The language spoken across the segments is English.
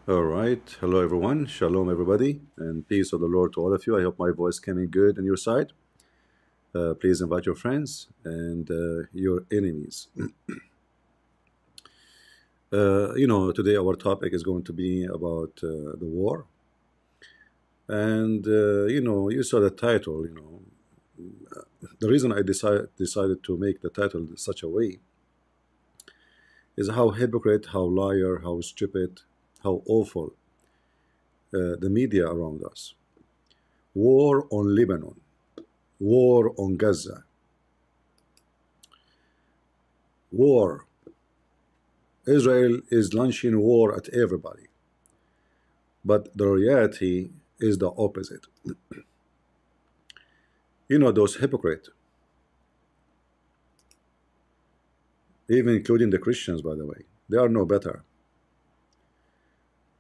All right. Hello, everyone. Shalom, everybody, and peace of the Lord to all of you. I hope my voice coming good on your side. Please invite your friends and your enemies. Today our topic is going to be about the war, and you saw the title. The reason I decided to make the title such a way is how hypocrite, how liar, how stupid, how awful the media around us. War on Lebanon, war on Gaza, war. Israel is launching war at everybody, but the reality is the opposite. Those hypocrites, even including the Christians, by the way, they are no better.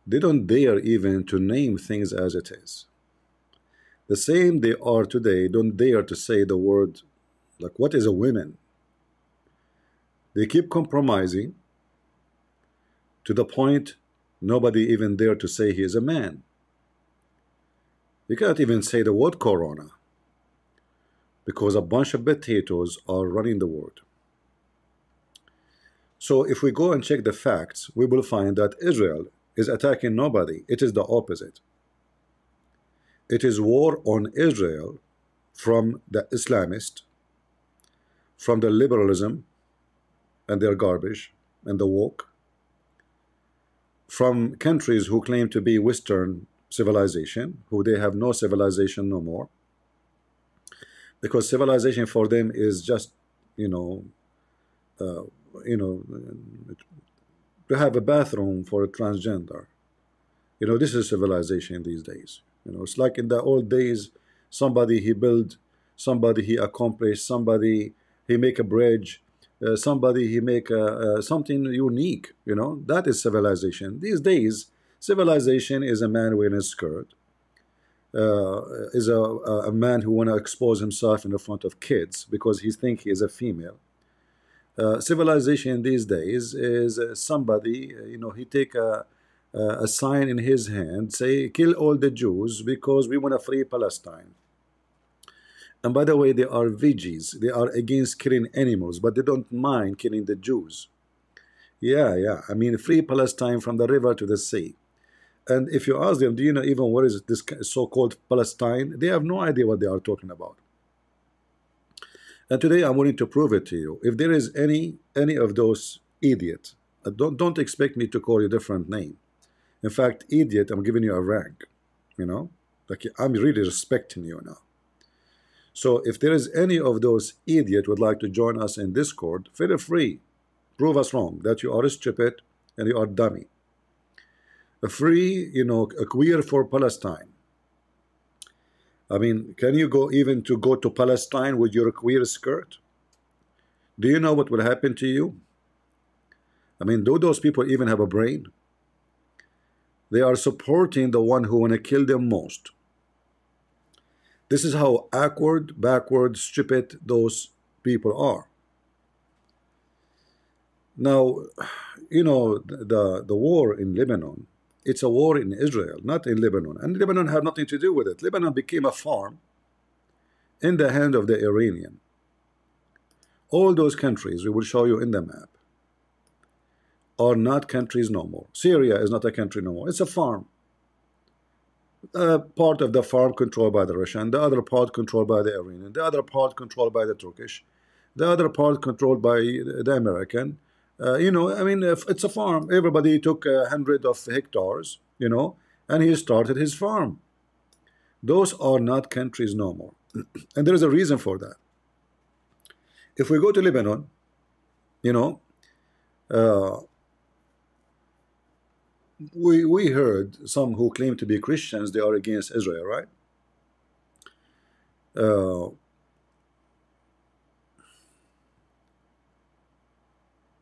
They don't dare even to name things as it is. The same they are today don't dare to say the word, like, what is a woman? They keep compromising to the point nobody even dare to say he is a man. You cannot even say the word corona because a bunch of potatoes are running the world. So if we go and check the facts, we will find that Israel is attacking nobody. It is the opposite. It is war on Israel from the Islamist, from the liberalism and their garbage and the woke, from countries who claim to be Western civilization, who they have no civilization no more, because civilization for them is just, you know, uh, you know, to have a bathroom for a transgender. This is civilization these days. It's like in the old days, somebody he built, somebody he accomplished, somebody he make a bridge, somebody he make something unique. That is civilization. These days, civilization is a man wearing a skirt, is a man who want to expose himself in the front of kids because he think he is a female. Civilization these days is somebody, he take a sign in his hand, say, kill all the Jews because we want to free Palestine. And by the way, they are veggies. They are against killing animals, but they don't mind killing the Jews. Yeah. I mean, free Palestine from the river to the sea. And if you ask them, do you know even what is this so-called Palestine? They have no idea what they are talking about. And today I'm willing to prove it to you. If there is any of those idiots, don't expect me to call you a different name. In fact, idiot, I'm giving you a rank. Like, I'm really respecting you now. So if there is any of those idiots would like to join us in Discord, feel free. Prove us wrong that you are stupid and you are dummy. A free, a queer for Palestine. I mean, can you go to Palestine with your queer skirt? Do you know what will happen to you? I mean, do those people even have a brain? They are supporting the one who want to kill them most. This is how awkward, backward, stupid those people are. Now, the war in Lebanon, it's a war in Israel, not in Lebanon. And Lebanon had nothing to do with it. Lebanon became a farm in the hand of the Iranian. All those countries, we will show you in the map, are not countries no more. Syria is not a country no more. It's a farm. Part of the farm controlled by the Russian, the other part controlled by the Iranian, the other part controlled by the Turkish, the other part controlled by the American. I mean, if it's a farm. Everybody took 100 of hectares, and he started his farm. Those are not countries no more. And there is a reason for that. If we go to Lebanon, uh, we heard some who claim to be Christians, they are against Israel, right?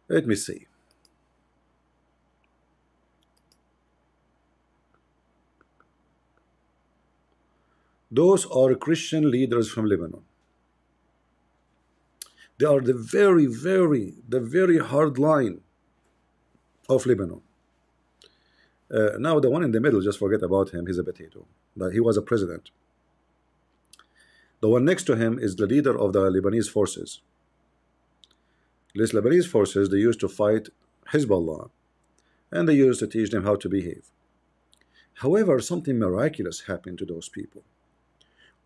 Let me see. Those are Christian leaders from Lebanon. They are the very hard line of Lebanon. Now the one in the middle, just forget about him. He's a potato. But he was a president. The one next to him is the leader of the Lebanese forces. These Lebanese forces, they used to fight Hezbollah, and they used to teach them how to behave. However, something miraculous happened to those people.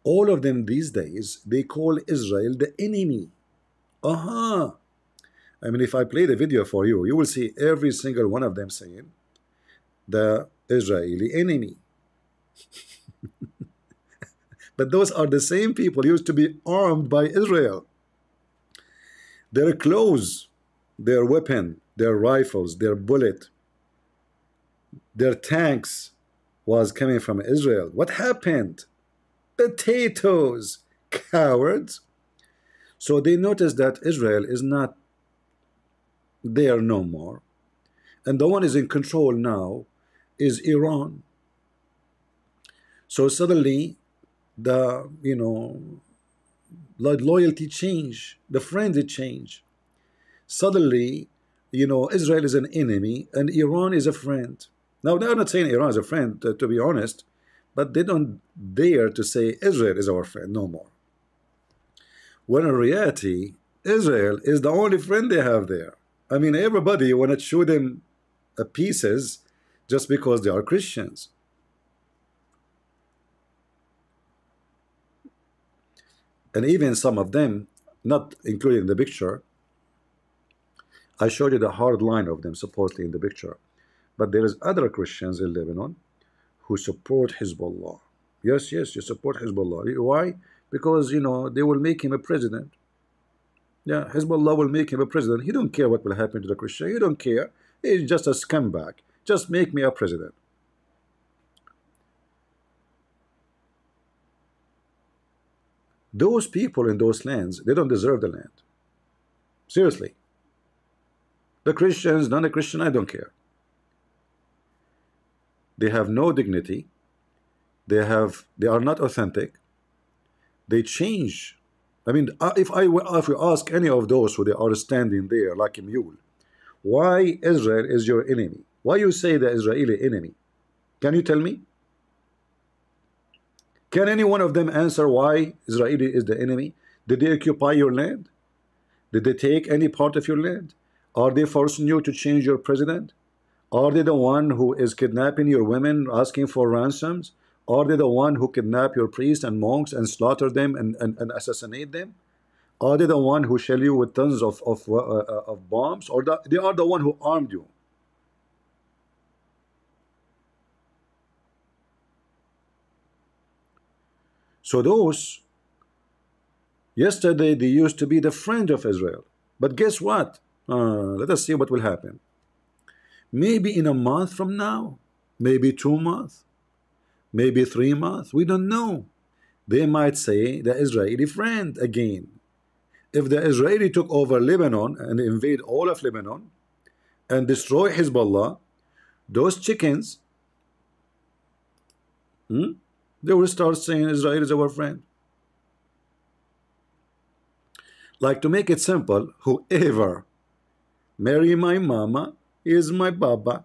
All of them these days, they call Israel the enemy. Aha! I mean, if I play the video for you, you will see every single one of them saying the Israeli enemy. But those are the same people used to be armed by Israel. Their clothes, their weapon, their rifles, their bullet, their tanks was coming from Israel. What happened? Potatoes, cowards. So they noticed that Israel is not there no more, and the one is in control now is Iran. So suddenly the loyalty change, the friendly change. Suddenly, Israel is an enemy and Iran is a friend. Now they're not saying Iran is a friend, to be honest, but they don't dare to say Israel is our friend no more. When in reality, Israel is the only friend they have there. I mean, everybody want to show them pieces just because they are Christians. And even some of them, not included in the picture, I showed you the hard line of them supposedly in the picture. But there is other Christians in Lebanon who support Hezbollah. Yes, yes, you support Hezbollah. Why? Because, they will make him a president. Yeah, Hezbollah will make him a president. He don't care what will happen to the Christian. He don't care. He's just a scumbag. Just make me a president. Those people in those lands, they don't deserve the land. Seriously. The Christians, non-Christian, I don't care. They have no dignity. They are not authentic. They change. I mean, if we ask any of those who they are standing there like a mule, why Israel is your enemy? Why you say the Israeli enemy? Can you tell me? Can any one of them answer why Israel is the enemy? Did they occupy your land? Did they take any part of your land? Are they forcing you to change your president? Are they the one who is kidnapping your women, asking for ransoms? Are they the one who kidnap your priests and monks and slaughter them and assassinate them? Are they the one who shell you with tons of bombs? Or they are the one who armed you? So those, yesterday they used to be the friend of Israel. But guess what? Let us see what will happen. Maybe in a month from now, maybe 2 months, maybe 3 months, we don't know. They might say the Israeli friend again. If the Israeli took over Lebanon and invade all of Lebanon and destroy Hezbollah, those chickens, they will start saying Israel is our friend. Like, to make it simple, whoever marry my mama is my baba.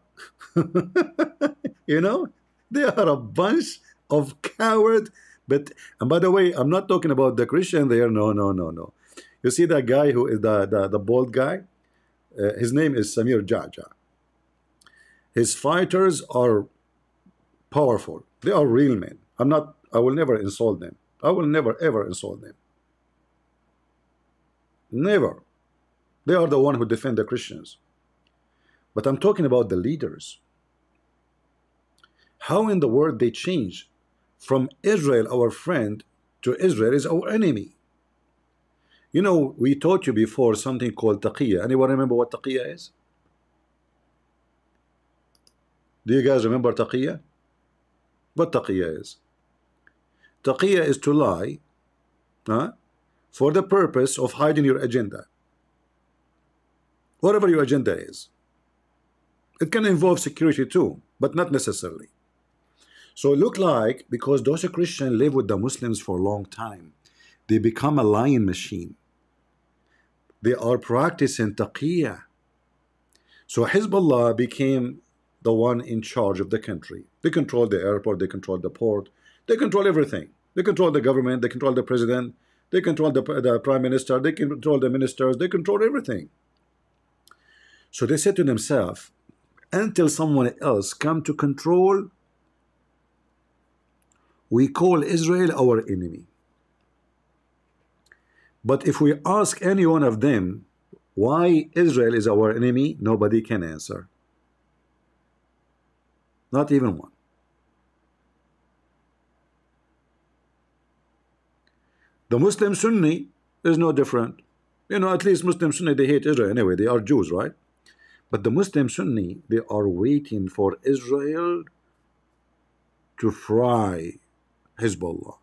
They are a bunch of coward. And by the way, I'm not talking about the Christian there. No. You see that guy who is the bald guy? His name is Samir Jaja. His fighters are powerful. They are real men. I will never insult them. I will never ever insult them. Never. They are the one who defend the Christians. But I'm talking about the leaders. How in the world they change from Israel, our friend, to Israel is our enemy? We taught you before something called taqiyya. Anyone remember what taqiyya is? Do you guys remember taqiyya? What taqiyya is? Taqiyya is to lie for the purpose of hiding your agenda. Whatever your agenda is. It can involve security too, but not necessarily. So it look like, because those Christians live with the Muslims for a long time, they become a lying machine. They are practicing taqiyya. So Hezbollah became the one in charge of the country. They control the airport, they control the port, they control everything. They control the government, they control the president, they control the prime minister, they control the ministers, they control everything. So they said to themselves, until someone else come to control, we call Israel our enemy. But if we ask any one of them why Israel is our enemy, nobody can answer. Not even one. The Muslim Sunni is no different. You know, at least Muslim Sunni, they hate Israel anyway. They are Jews, right? But the Muslim Sunni, they are waiting for Israel to fry Hezbollah.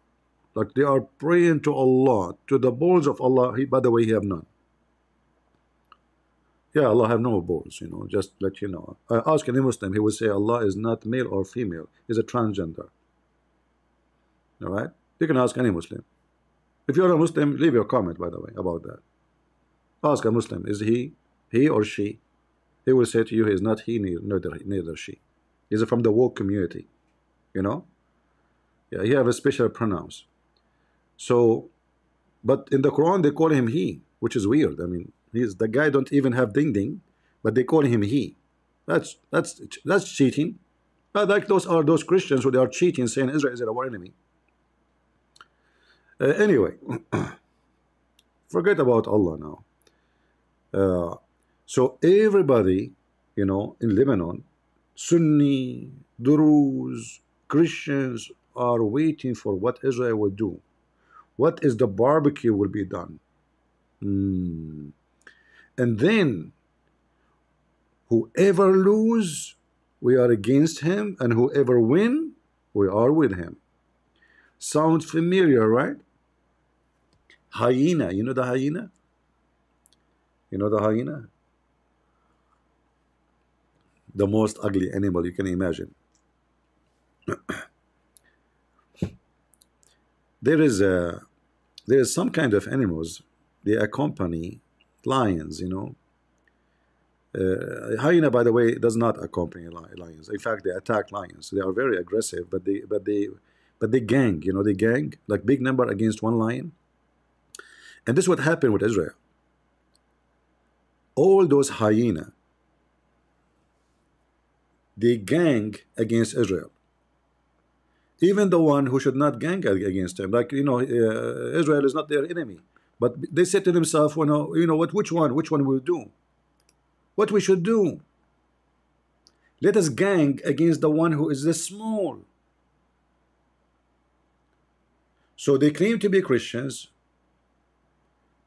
Like they are praying to Allah, to the balls of Allah. By the way, He have none. Yeah, Allah have no balls, you know, just let you know. Ask any Muslim, he will say Allah is not male or female. He's a transgender. All right? You can ask any Muslim. If you're a Muslim, leave your comment, by the way, about that. Ask a Muslim, is he or she? He will say to you, he is not he, neither she. He's from the woke community, you know? Yeah, he have a special pronouns. So, but in the Quran, they call him he, which is weird. I mean, the guy don't even have ding, but they call him he. That's cheating. Like those Christians who they are cheating, saying Israel is our enemy. Anyway, forget about Allah now. So everybody, you know, in Lebanon, Sunni, Druze, Christians are waiting for what Israel will do. What is the barbecue will be done. And then whoever lose, we are against him, and whoever win, we are with him. Sounds familiar, right? Hyena, you know the hyena? You know the hyena? The most ugly animal you can imagine. There is some kind of animals, they accompany lions, you know. Hyena, by the way, does not accompany lions. In fact, they attack lions. They are very aggressive, but they gang, you know, they gang like big number against one lion. And this is what happened with Israel. All those hyena, they gang against Israel. Even the one who should not gang against him, like, you know, Israel is not their enemy, but they said to themselves, well, you know what? Which one will do? What we should do? Let us gang against the one who is the small. So they claim to be Christians,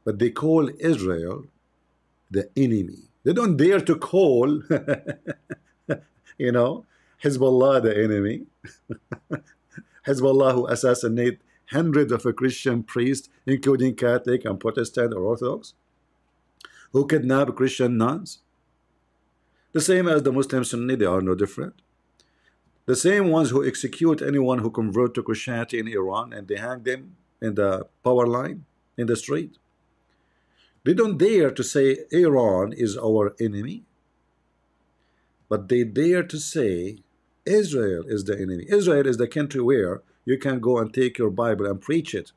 but they call Israel the enemy. They don't dare to call, you know, Hezbollah the enemy. Hezbollah, who assassinate hundreds of a Christian priests, including Catholic and Protestant or Orthodox, who kidnap Christian nuns. The same as the Muslim Sunni, they are no different. The same ones who execute anyone who convert to Christianity in Iran, and they hang them in the power line in the street. They don't dare to say Iran is our enemy, but they dare to say Israel is the enemy. Israel is the country where you can go and take your Bible and preach it.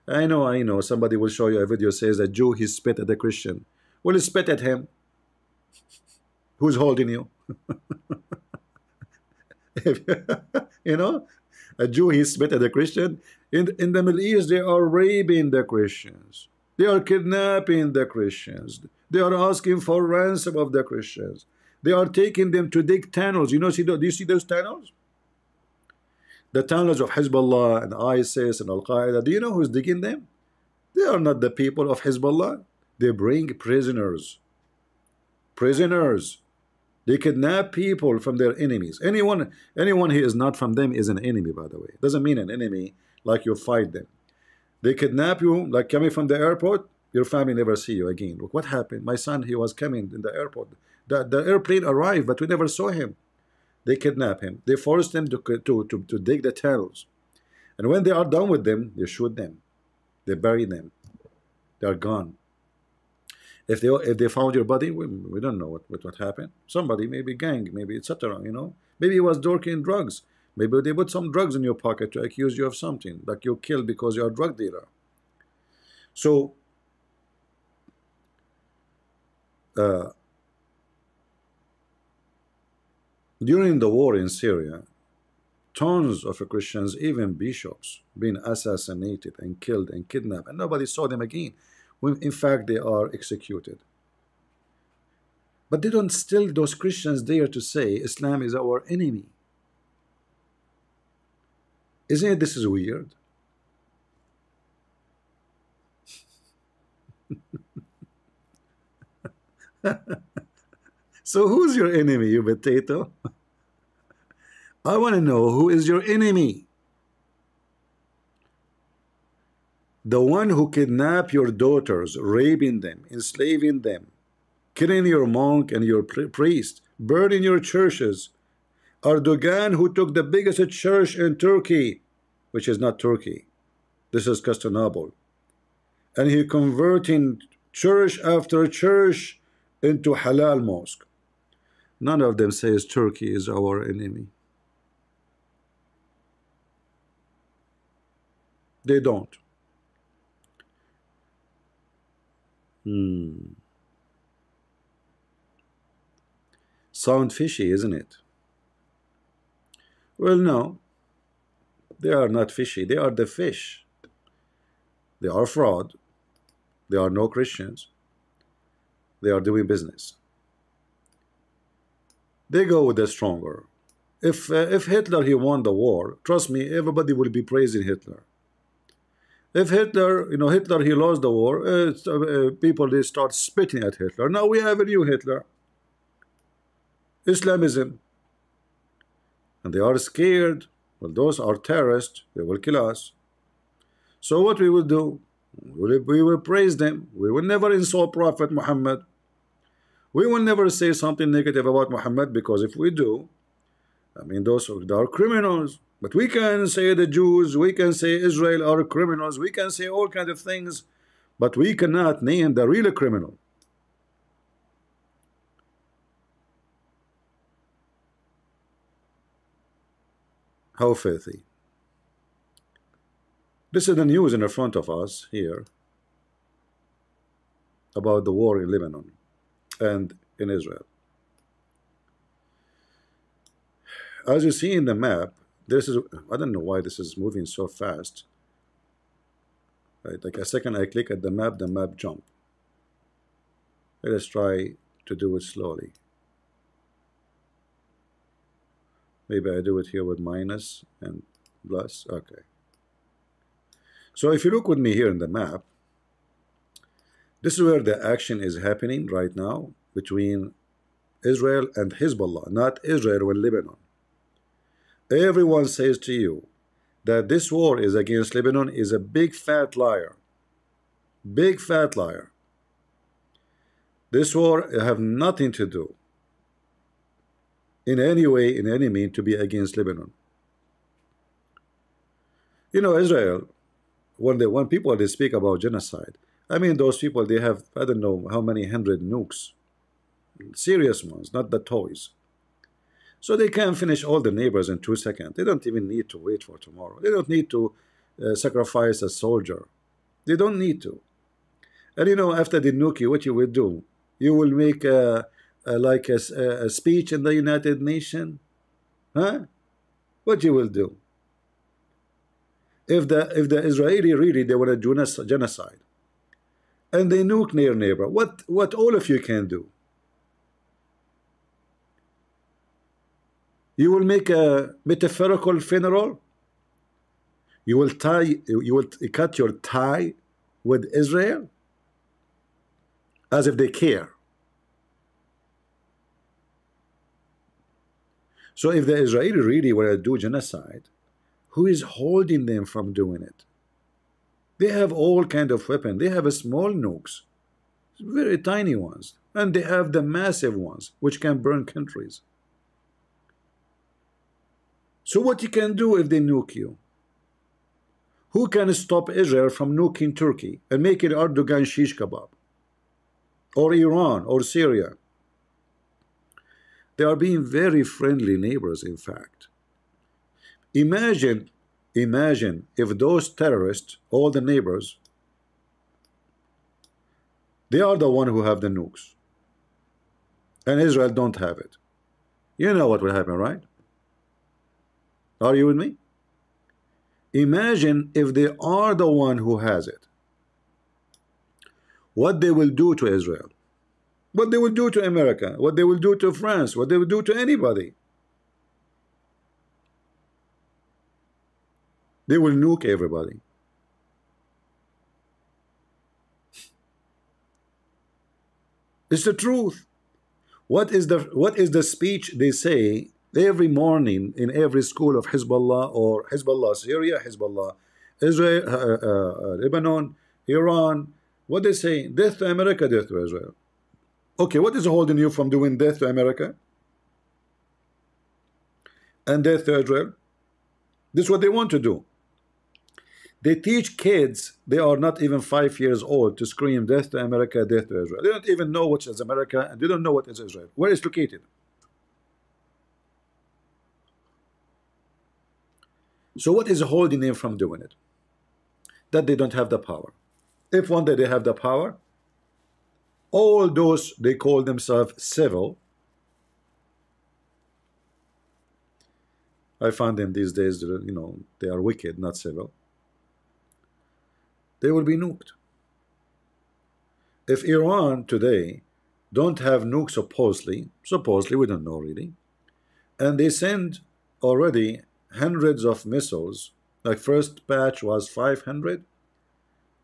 I know, somebody will show you a video says a Jew, he spit at a Christian. Well, spit at him. Who's holding you? You know, a Jew, he spit at a Christian. In the Middle East, they are raping the Christians. They are kidnapping the Christians. They are asking for ransom of the Christians. They are taking them to dig tunnels. You know, do you see those tunnels? The tunnels of Hezbollah and ISIS and Al-Qaeda. Do you know who's digging them? They are not the people of Hezbollah. They bring prisoners. Prisoners. They kidnap people from their enemies. Anyone who is not from them is an enemy, by the way. Doesn't mean an enemy like you fight them. They kidnap you, like coming from the airport, your family never see you again. Look what happened. My son, he was coming in the airport. The airplane arrived, but we never saw him. They kidnap him. They force him to dig the tunnels. And when they are done with them, they shoot them. They bury them. They are gone. If they found your body, we don't know what happened. Somebody, maybe gang, maybe etc. You know, maybe it was dorking drugs. Maybe they put some drugs in your pocket to accuse you of something, like you killed because you're a drug dealer. So during the war in Syria, tons of Christians, even bishops, been assassinated and killed and kidnapped, and nobody saw them again. When in fact they are executed. But they don't still, those Christians dare to say Islam is our enemy. Isn't it this is weird? So who's your enemy, you potato? I want to know who is your enemy. The one who kidnapped your daughters, raping them, enslaving them, killing your monk and your priest, burning your churches. Erdogan, who took the biggest church in Turkey, which is not Turkey, this is Constantinople, and he converting church after church into halal mosque. None of them says Turkey is our enemy. They don't. Sound fishy, isn't it? Well, no, they are not fishy. They are the fish. They are fraud. They are no Christians. They are doing business. They go with the stronger. If Hitler he won the war, trust me, everybody will be praising Hitler. If Hitler, you know, Hitler he lost the war, people they start spitting at Hitler. Now we have a new Hitler, Islamism, and they are scared. Well, those are terrorists. They will kill us. So what we will do? We will praise them. We will never insult Prophet Muhammad. We will never say something negative about Muhammad, because if we do, I mean, those are criminals. But we can say the Jews, we can say Israel are criminals, we can say all kinds of things, but we cannot name the real criminal. How filthy. This is the news in front of us here about the war in Lebanon and in Israel. As you see in the map, this is, I don't know why this is moving so fast. Right, like a second I click at the map jump. Let us try to do it slowly. Maybe I do it here with minus and plus. Okay. So if you look with me here in the map, this is where the action is happening right now between Israel and Hezbollah, not Israel and Lebanon. Everyone says to you that this war is against Lebanon is a big fat liar. Big fat liar. This war have nothing to do in any way, in any mean, to be against Lebanon. You know, Israel, when people they speak about genocide, I mean, those people, they have, I don't know how many hundred nukes, serious ones, not the toys. So they can finish all the neighbors in 2 seconds. They don't even need to wait for tomorrow. They don't need to sacrifice a soldier. They don't need to. And you know, after the nuke, what you will do? You will make like a speech in the United Nations, huh? What you will do? If the Israeli really they want to do genocide, and they nuke their neighbor, what all of you can do? You will make a metaphorical funeral. You will cut your tie with Israel as if they care. So if the Israeli really want to do genocide, who is holding them from doing it? They have all kind of weapons. They have a small nukes, very tiny ones, and they have the massive ones which can burn countries. So what you can do if they nuke you? Who can stop Israel from nuking Turkey and making Erdogan shish kebab? or Iran or Syria. They are being very friendly neighbors, in fact. Imagine, imagine if those terrorists, all the neighbors, they are the one who have the nukes, and Israel don't have it. You know what will happen, right? Are you with me? Imagine if they are the one who has it, what they will do to Israel, what they will do to America, what they will do to France, what they will do to anybody. They will nuke everybody. It's the truth. What is the speech they say every morning in every school of Hezbollah, or Hezbollah Syria, Hezbollah Israel, Lebanon, Iran? What they say? Death to America, death to Israel. Okay, what is holding you from doing death to America and death to Israel? This is what they want to do. They teach kids, they are not even 5 years old, to scream death to America, death to Israel. They don't even know what is America, and they don't know what is Israel. Where it's located. So what is holding them from doing it? That they don't have the power. If one day they have the power, all those they call themselves civil, I find them these days, you know, they are wicked, not civil. They will be nuked. If Iran today don't have nukes, supposedly we don't know really, and they send already hundreds of missiles, like first batch was 500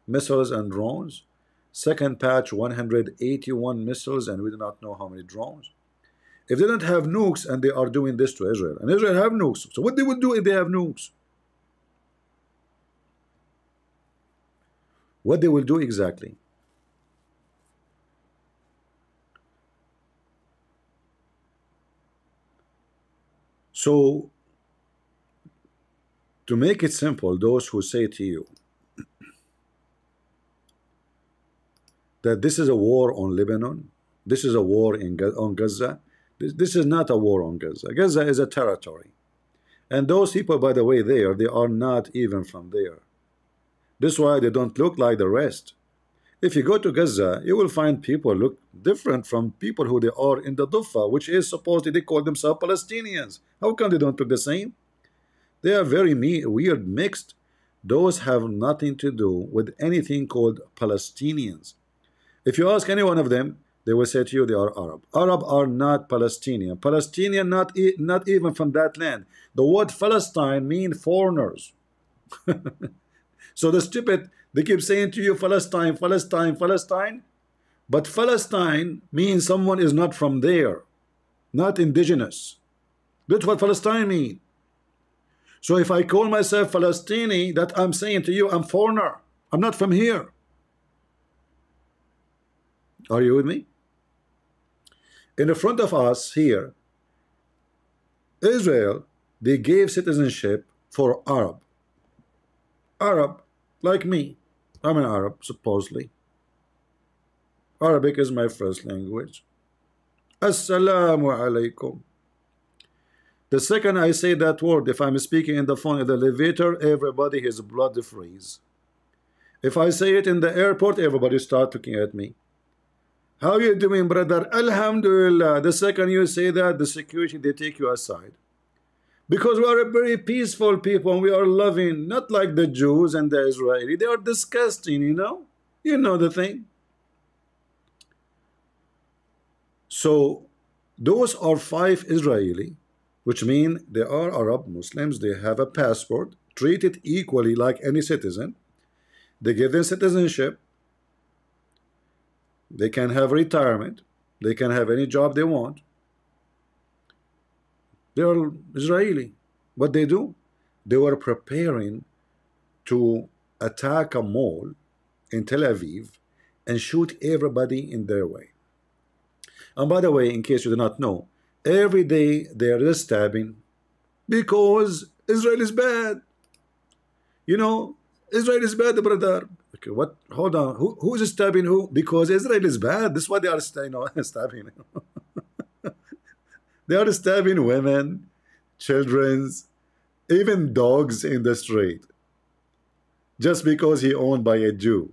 missiles and drones, second patch 181 missiles, and we do not know how many drones. If they don't have nukes and they are doing this to Israel, and Israel have nukes, so what they will do if they have nukes? What they will do exactly? So, to make it simple, those who say to you that this is a war on Lebanon, this is a war on Gaza, this is not a war on Gaza. Gaza is a territory. And those people, by the way, they are not even from there. This is why they don't look like the rest. If you go to Gaza, you will find people look different from people who they are in the Duffa, which is supposedly they call themselves Palestinians. How come they don't look the same? They are very weird, mixed. Those have nothing to do with anything called Palestinians. If you ask any one of them, they will say to you they are Arab. Arab are not Palestinian. Palestinian not even from that land. The word Palestine means foreigners. So the stupid, they keep saying to you Palestine, Palestine, Palestine, but Palestine means someone is not from there, not indigenous. That's what Palestine means. So if I call myself Palestini, that I'm saying to you I'm foreigner. I'm not from here. Are you with me? In the front of us here, Israel, they gave citizenship for Arab. Arab, like me. I'm an Arab, supposedly. Arabic is my first language. Assalamu alaikum. The second I say that word, if I'm speaking in the phone in the elevator, everybody his blood freeze. If I say it in the airport, everybody start looking at me. How you doing, brother? Alhamdulillah. The second you say that, the security, they take you aside. Because we are a very peaceful people and we are loving, not like the Jews and the Israeli. They are disgusting, you know? You know the thing. So, those are 5 Israeli, which mean they are Arab Muslims. They have a passport, treated equally like any citizen. They give them citizenship. They can have retirement. They can have any job they want. They are Israeli. What they do? They were preparing to attack a mall in Tel Aviv and shoot everybody in their way. And by the way, in case you do not know, every day they are stabbing because Israel is bad. You know, Israel is bad, brother. Okay, what? Hold on. Who is stabbing who? Because Israel is bad. This is why they are stabbing. They are stabbing women, children's, even dogs in the street, just because he owned by a Jew.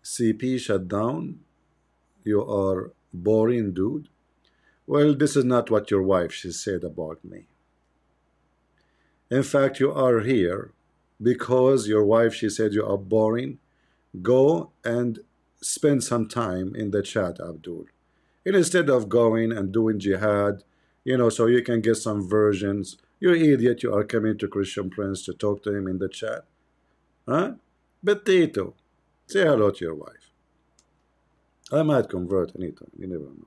CP shut down. You are boring, dude. Well, this is not what your wife she said about me. In fact, you are here because your wife she said you are boring. Go and spend some time in the chat, Abdul. And instead of going and doing jihad, so you can get some versions. You idiot, you are coming to Christian Prince to talk to him in the chat. Huh? Potato. Say hello to your wife. I might convert anytime, you never know.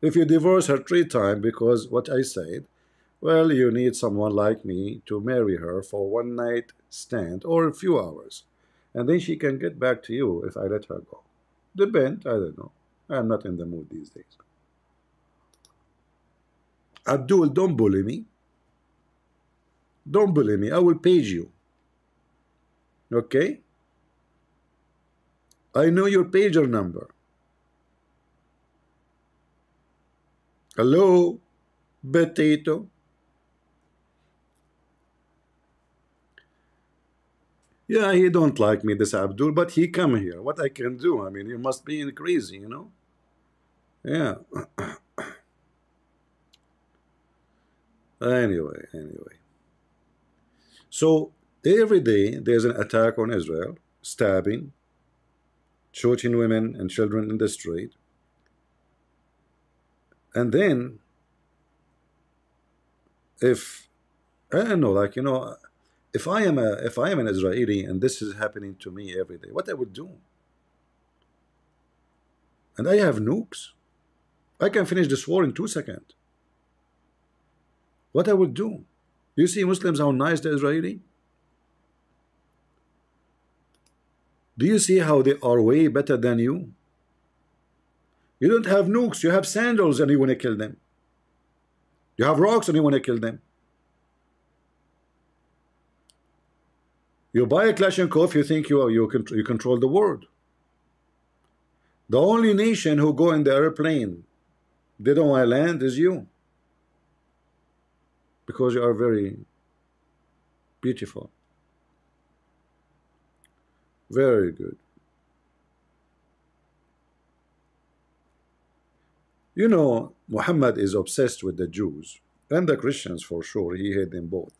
If you divorce her 3 times because what I said, well, you need someone like me to marry her for one night stand or a few hours. And then she can get back to you if I let her go. Depend, I don't know. I'm not in the mood these days. Abdul, don't bully me. Don't bully me. I will page you. Okay? I know your pager number. Hello, potato. Yeah, he don't like me, this Abdul, but he come here. What I can do? I mean, you must be crazy, Yeah. Anyway. So every day there's an attack on Israel, stabbing, shooting women and children in the street. And then if I don't know, if I am an Israeli and this is happening to me every day, what I would do? And I have nukes. I can finish this war in 2 seconds. What I would do? You see Muslims how nice the Israeli? Do you see how they are way better than you? You don't have nukes, you have sandals and you want to kill them. You have rocks and you want to kill them. You buy a Kalashnikov, you think you control the world. The only nation who go in the airplane, they don't want to land, is you. Because you are very beautiful. Very good. Muhammad is obsessed with the Jews and the Christians for sure. He hates them both.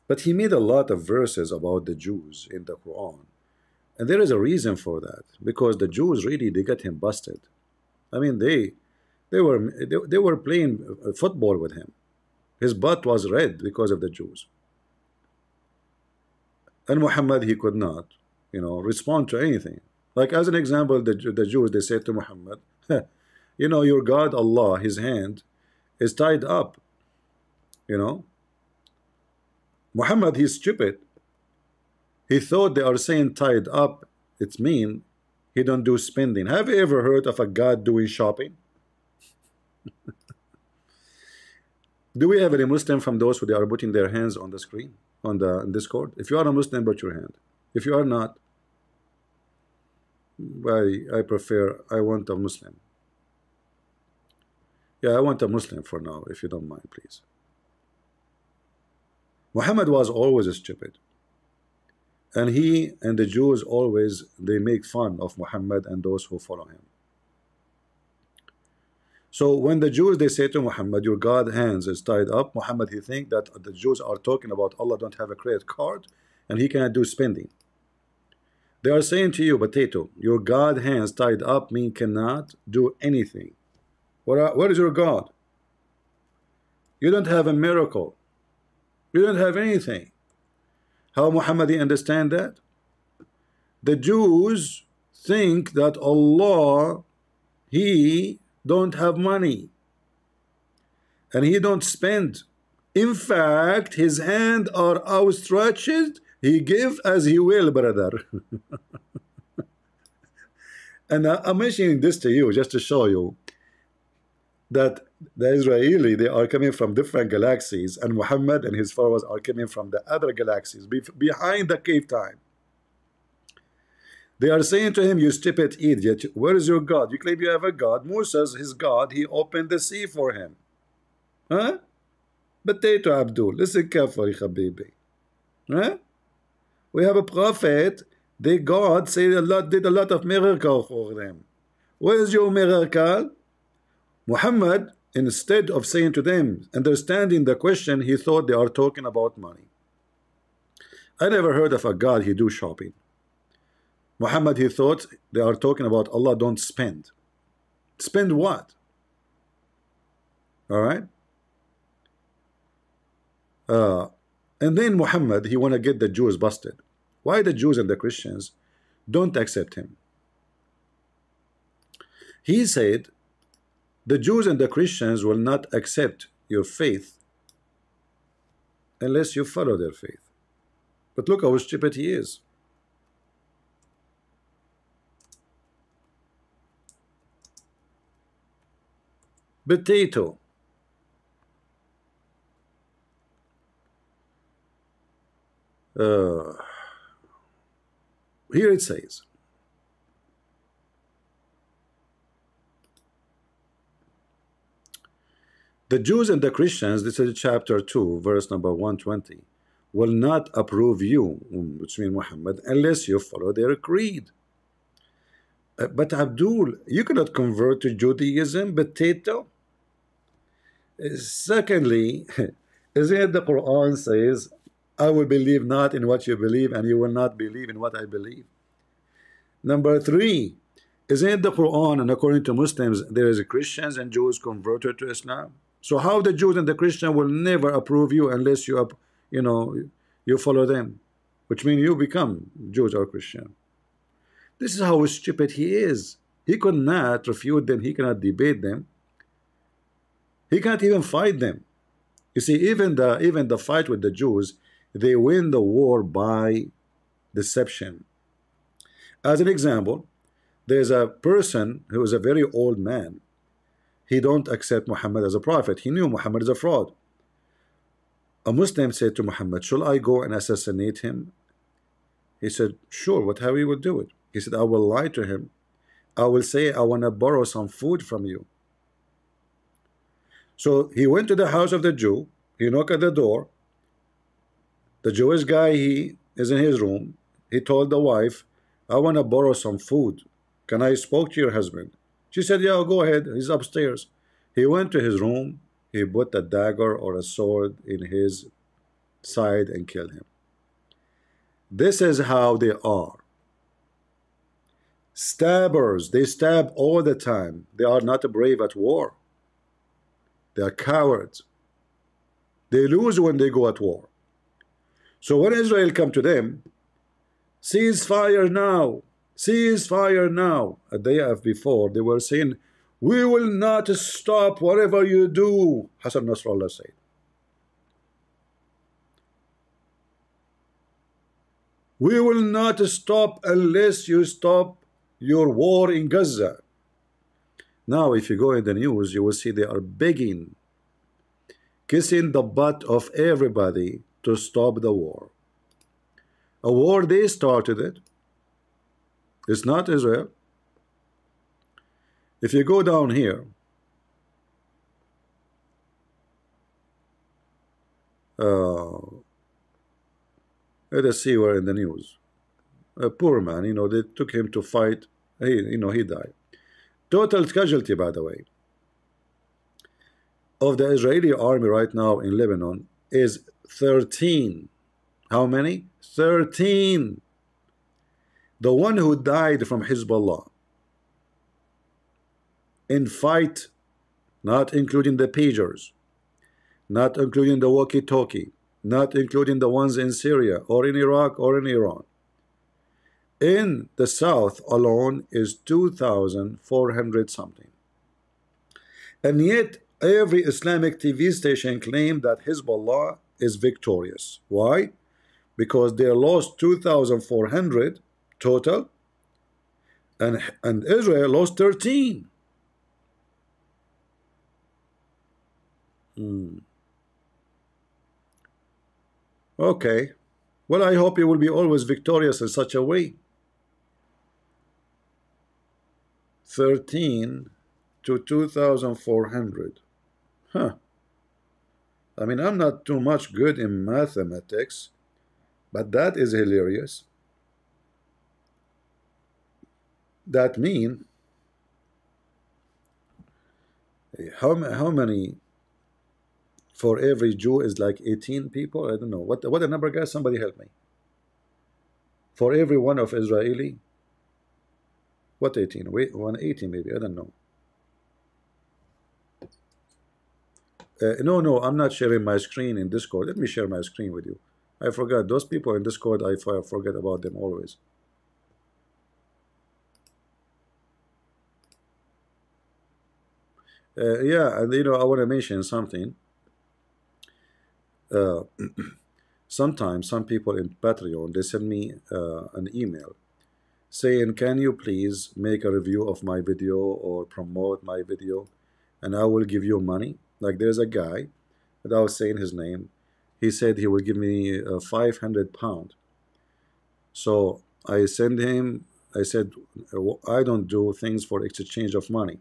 But he made a lot of verses about the Jews in the Quran. And there is a reason for that. Because the Jews really, they got him busted. I mean, they were playing football with him. His butt was red because of the Jews. And Muhammad, he could not, respond to anything. Like as an example, the Jews, they said to Muhammad, your God, Allah, his hand is tied up. Muhammad, he's stupid. He thought they are saying tied up, it mean he don't do spending. Have you ever heard of a God doing shopping? Do we have any Muslim from those who they are putting their hands on the screen, on Discord? If you are a Muslim, put your hand. If you are not, I want a Muslim. Yeah, I want a Muslim for now, if you don't mind, please. Muhammad was always stupid. And he and the Jews always, they make fun of Muhammad and those who follow him. So when the Jews, they say to Muhammad, your God hands is tied up, Muhammad, he think that the Jews are talking about Allah don't have a credit card and he cannot do spending. They are saying to you, potato, your God hands tied up mean cannot do anything. Where is your God? You don't have a miracle. You don't have anything. How Muhammad understand that? The Jews think that Allah, he don't have money and he don't spend. In fact, his hand are outstretched. He give as he will, brother. And I'm mentioning this to you just to show you that the Israeli, they are coming from different galaxies, and Muhammad and his followers are coming from the other galaxies behind the cave time. They are saying to him, you stupid idiot, where is your God? You claim you have a God. Musa's his God, he opened the sea for him. Huh? Potato Abdul, listen carefully, Habibi. Huh? We have a prophet, the God said did a lot of miracles for them. Where is your miracle? Muhammad, instead of saying to them, understanding the question, he thought they are talking about money. I never heard of a God he do shopping. Muhammad, he thought they are talking about Allah don't spend. Spend what? All right. And then Muhammad, he want to get the Jews busted. Why the Jews and the Christians don't accept him? He said, the Jews and the Christians will not accept your faith unless you follow their faith. But look how stupid he is. Potato. Here it says, the Jews and the Christians, this is chapter 2, verse number 120, will not approve you, which means Muhammad, unless you follow their creed. But Abdul, you cannot convert to Judaism, potato. Secondly, isn't it the Quran says, I will believe not in what you believe, and you will not believe in what I believe. Number 3, isn't it the Quran, and according to Muslims, there is Christians and Jews converted to Islam? So how the Jews and the Christian will never approve you unless you, you follow them, which means you become Jews or Christian. This is how stupid he is. He could not refute them. He cannot debate them. He can't even fight them. You see, even the fight with the Jews, they win the war by deception. As an example, there's a person who is a very old man. He don't accept Muhammad as a prophet. He knew Muhammad is a fraud. A Muslim said to Muhammad, shall I go and assassinate him? He said, sure, whatever you will do it. He said, I will lie to him. I will say, I want to borrow some food from you. So he went to the house of the Jew. He knocked at the door. The Jewish guy, he is in his room. He told the wife, I want to borrow some food. Can I speak to your husband? She said, yeah, go ahead. He's upstairs. He went to his room. He put a dagger or a sword in his side and killed him. This is how they are. Stabbers. They stab all the time. They are not brave at war. They are cowards. They lose when they go at war. So when Israel come to them, cease fire now. Cease fire now. A day of before, they were saying, we will not stop whatever you do, Hassan Nasrallah said. We will not stop unless you stop your war in Gaza. Now, if you go in the news, you will see they are begging, kissing the butt of everybody to stop the war. A war, they started it. It's not Israel. If you go down here, let us see where in the news. A poor man, they took him to fight. He died. Total casualty, by the way, of the Israeli army right now in Lebanon is 13. How many? 13. The one who died from Hezbollah in fight, not including the pagers, not including the walkie-talkie, not including the ones in Syria or in Iraq or in Iran. In the south alone is 2,400 something. And yet every Islamic TV station claimed that Hezbollah is victorious. Why? Because they lost 2,400 total, and Israel lost 13. Hmm. Okay. Well, I hope you will be always victorious in such a way. 13 to 2,400. Huh. I mean, I'm not too much good in mathematics, but that is hilarious. That mean how many for every Jew is like 18 people? I don't know. What the number, guys? Somebody help me. For every one of Israeli, what 18? Wait, 180 maybe. I don't know. No, I'm not sharing my screen in Discord. Let me share my screen with you. I forgot those people in Discord. I forget about them always. Yeah, and I want to mention something. Uh, Sometimes some people in Patreon, they send me an email saying, can you please make a review of my video or promote my video, and I will give you money. Like there's a guy, without saying his name, he said he will give me 500 pound. So I send him, I said, I don't do things for exchange of money.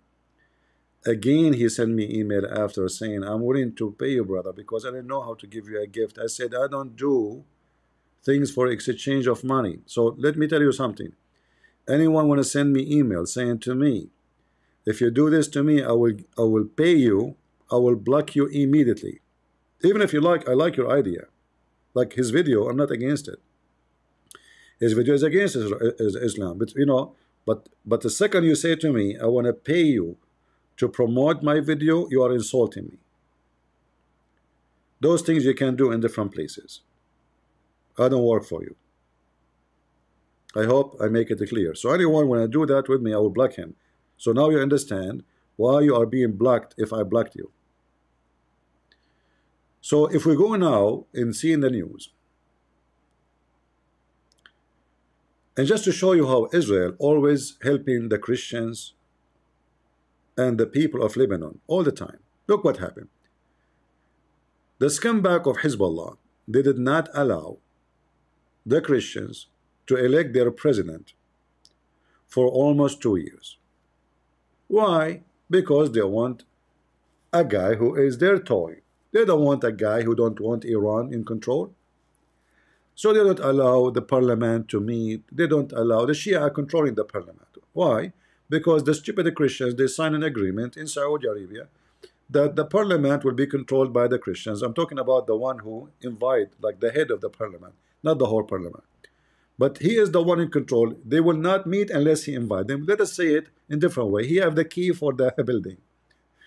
Again, he sent me email after saying, I'm willing to pay you, brother, because I didn't know how to give you a gift. I said, I don't do things for exchange of money. So let me tell you something. Anyone want to send me email saying to me, if you do this to me, I will pay you, I will block you immediately. Even if you like, I like your idea. Like his video, I'm not against it. His video is against Islam, but but the second you say to me, I want to pay you to promote my video, you are insulting me. Those things you can do in different places. I don't work for you. I hope I make it clear. So anyone when I do that with me, I will block him. So now you understand why you are being blocked if I blocked you. So if we go now and see in the news, and just to show you how Israel always helping the Christians and the people of Lebanon all the time. Look what happened. The scumbag of Hezbollah, they did not allow the Christians to elect their president for almost 2 years. Why? Because they want a guy who is their toy. They don't want a guy who don't want Iran in control. So they don't allow the parliament to meet. They don't allow the Shia controlling the parliament. Why? Because the stupid Christians, they sign an agreement in Saudi Arabia that the parliament will be controlled by the Christians. I'm talking about the one who invite, like the head of the parliament, not the whole parliament. But he is the one in control. They will not meet unless he invite them. Let us say it in different way. He have the key for the building.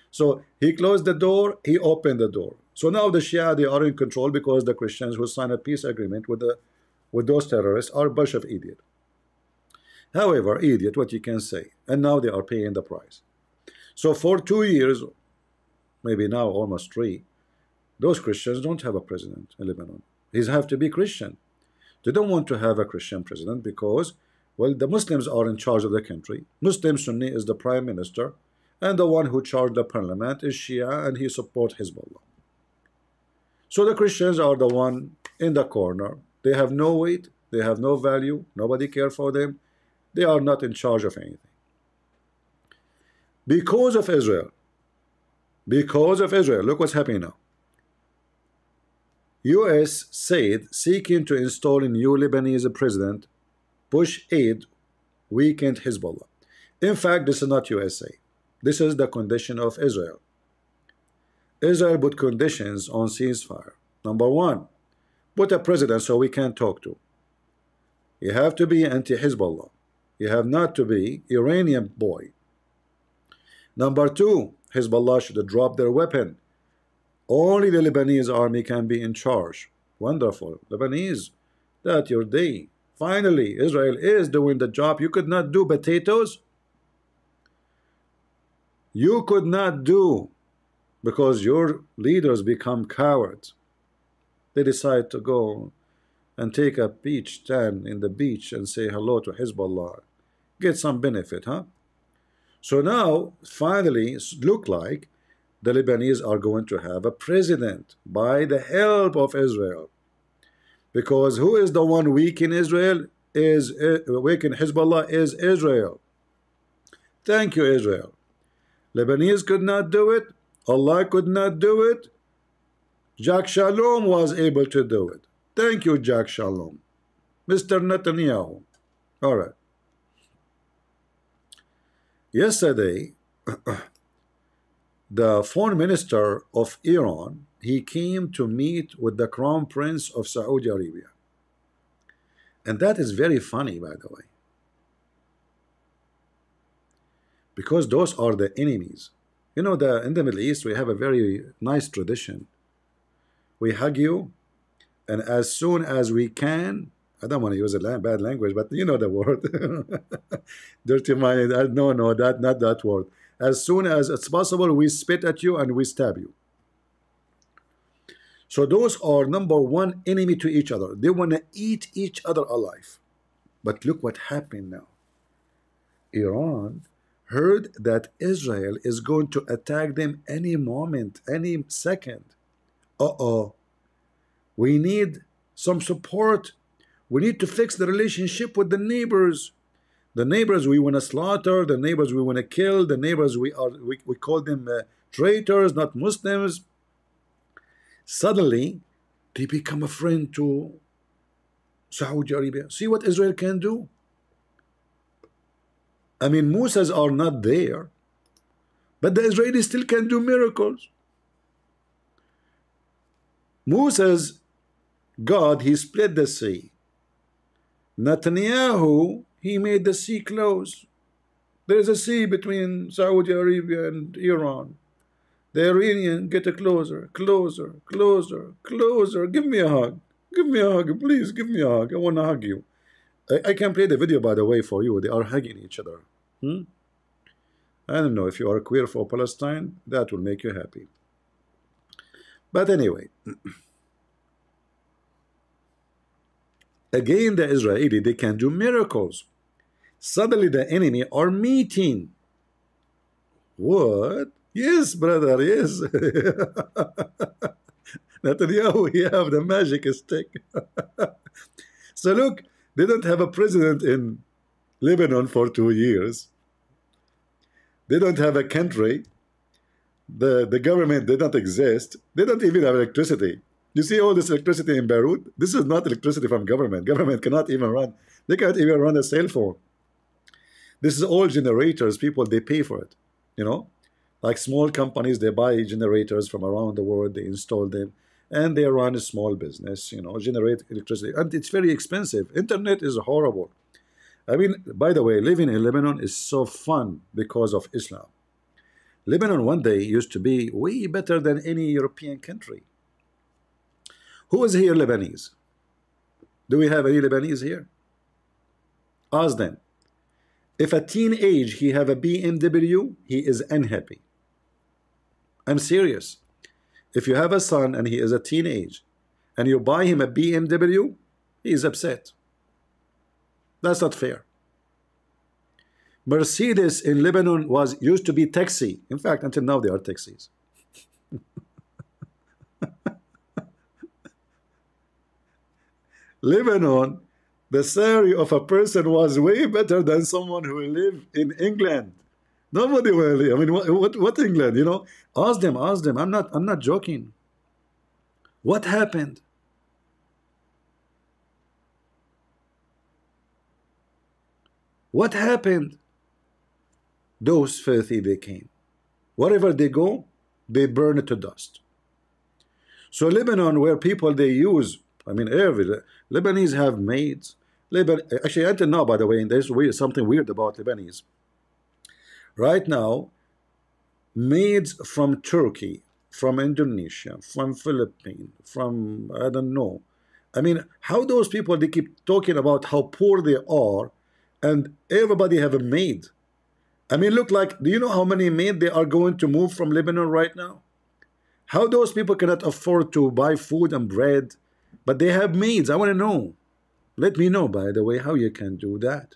So he closed the door, he opened the door. So now the Shia, they are in control because the Christians who sign a peace agreement with those terrorists are a bunch of idiots. However, idiot, what you can say. And now they are paying the price. So for 2 years, maybe now almost 3, those Christians don't have a president in Lebanon. He have to be Christian. They don't want to have a Christian president because, well, the Muslims are in charge of the country. Muslim Sunni is the prime minister, and the one who charged the parliament is Shia, and he supports Hezbollah. So the Christians are the one in the corner. They have no weight, they have no value, nobody cares for them. They are not in charge of anything. Because of Israel, look what's happening now. US said seeking to install a new Lebanese president, push aid, weakened Hezbollah. In fact, this is not USA. This is the condition of Israel. Israel put conditions on ceasefire. Number 1, put a president so we can talk to. You have to be anti-Hezbollah. You have not to be Iranian boy. Number 2, Hezbollah should drop their weapon. Only the Lebanese army can be in charge. Wonderful. Lebanese, that's your day. Finally, Israel is doing the job. You could not do potatoes. You could not do because your leaders become cowards. They decide to go and take a beach tan in the beach and say hello to Hezbollah. get some benefit, huh? So now, finally, look like the Lebanese are going to have a president by the help of Israel. Because who is the one weak in Israel? Is weak in Hezbollah is Israel. Thank you, Israel. Lebanese could not do it. Allah could not do it. Jack Shalom was able to do it. Thank you, Jack Shalom. Mr. Netanyahu. All right. Yesterday, the foreign minister of Iran, he came to meet with the crown prince of Saudi Arabia. And that is very funny, by the way. Because those are the enemies. You know, in the Middle East, we have a very nice tradition. We hug you, and as soon as we can, I don't want to use a bad language, but you know the word. Dirty mind. No, not that word. As soon as it's possible, we spit at you and we stab you. So those are number one enemy to each other. They want to eat each other alive. But look what happened now. Iran heard that Israel is going to attack them any moment, any second. Uh-oh. We need some support. We need to fix the relationship with the neighbors. The neighbors we want to slaughter, the neighbors we want to kill, the neighbors we call them traitors, not Muslims. Suddenly, they become a friend to Saudi Arabia. See what Israel can do? I mean, Musas are not there, but the Israelis still can do miracles. Musa's God, he split the sea. Netanyahu, he made the sea close. There is a sea between Saudi Arabia and Iran. The Iranian get closer, closer, closer, closer. Give me a hug. Give me a hug. Please give me a hug. I want to hug you. I can play the video, by the way, for you. They are hugging each other. I don't know if you are queer for Palestine. That will make you happy. But anyway. Again, the Israeli, they can do miracles. Suddenly the enemy are meeting. What? Yes, brother, yes. Netanyahu, he have the magic stick. So look, they don't have a president in Lebanon for 2 years. They don't have a country. The government, they don't exist. They don't even have electricity. You see all this electricity in Beirut? This is not electricity from government. Government cannot even run. They can't even run a cell phone. This is all generators. People, they pay for it. You know? Like small companies, they buy generators from around the world. They install them. And they run a small business, you know, generate electricity. And it's very expensive. Internet is horrible. I mean, by the way, living in Lebanon is so fun because of Islam. Lebanon one day used to be way better than any European country. Who is here Lebanese? Do we have any Lebanese here? Ask them. If a teenage he have a BMW, he is unhappy. I'm serious. If you have a son and he is a teenage and you buy him a BMW, he is upset. That's not fair. Mercedes in Lebanon used to be taxi. In fact, until now they are taxis. Lebanon, the salary of a person was way better than someone who live in England. Nobody will. I mean, what England? You know, ask them. Ask them. I'm not joking. What happened? What happened? Those filthy they came. Wherever they go, they burn it to dust. So Lebanon, where people they use, I mean, Lebanese have maids. Actually, until now, by the way, and there's something weird about Lebanese. Right now, maids from Turkey, from Indonesia, from Philippines, from, I don't know. I mean, how those people, they keep talking about how poor they are, and everybody have a maid. I mean, look like, do you know how many maids they are going to move from Lebanon right now? How those people cannot afford to buy food and bread, but they have maids. I want to know. Let me know, by the way, how you can do that.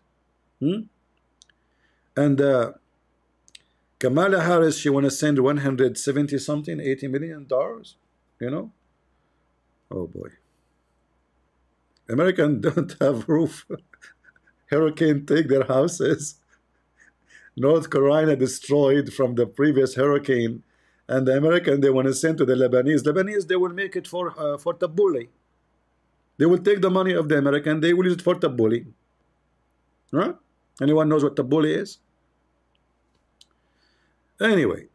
And Kamala Harris, she want to send 170 something, $80 million. You know, oh boy, American don't have roof. Hurricane take their houses. North Carolina destroyed from the previous hurricane, and the American they want to send to the Lebanese. Lebanese they will make it for tabbouleh. They will take the money of the American. They will use it for tabbouleh. Right? Anyone knows what tabbouleh is? Anyway,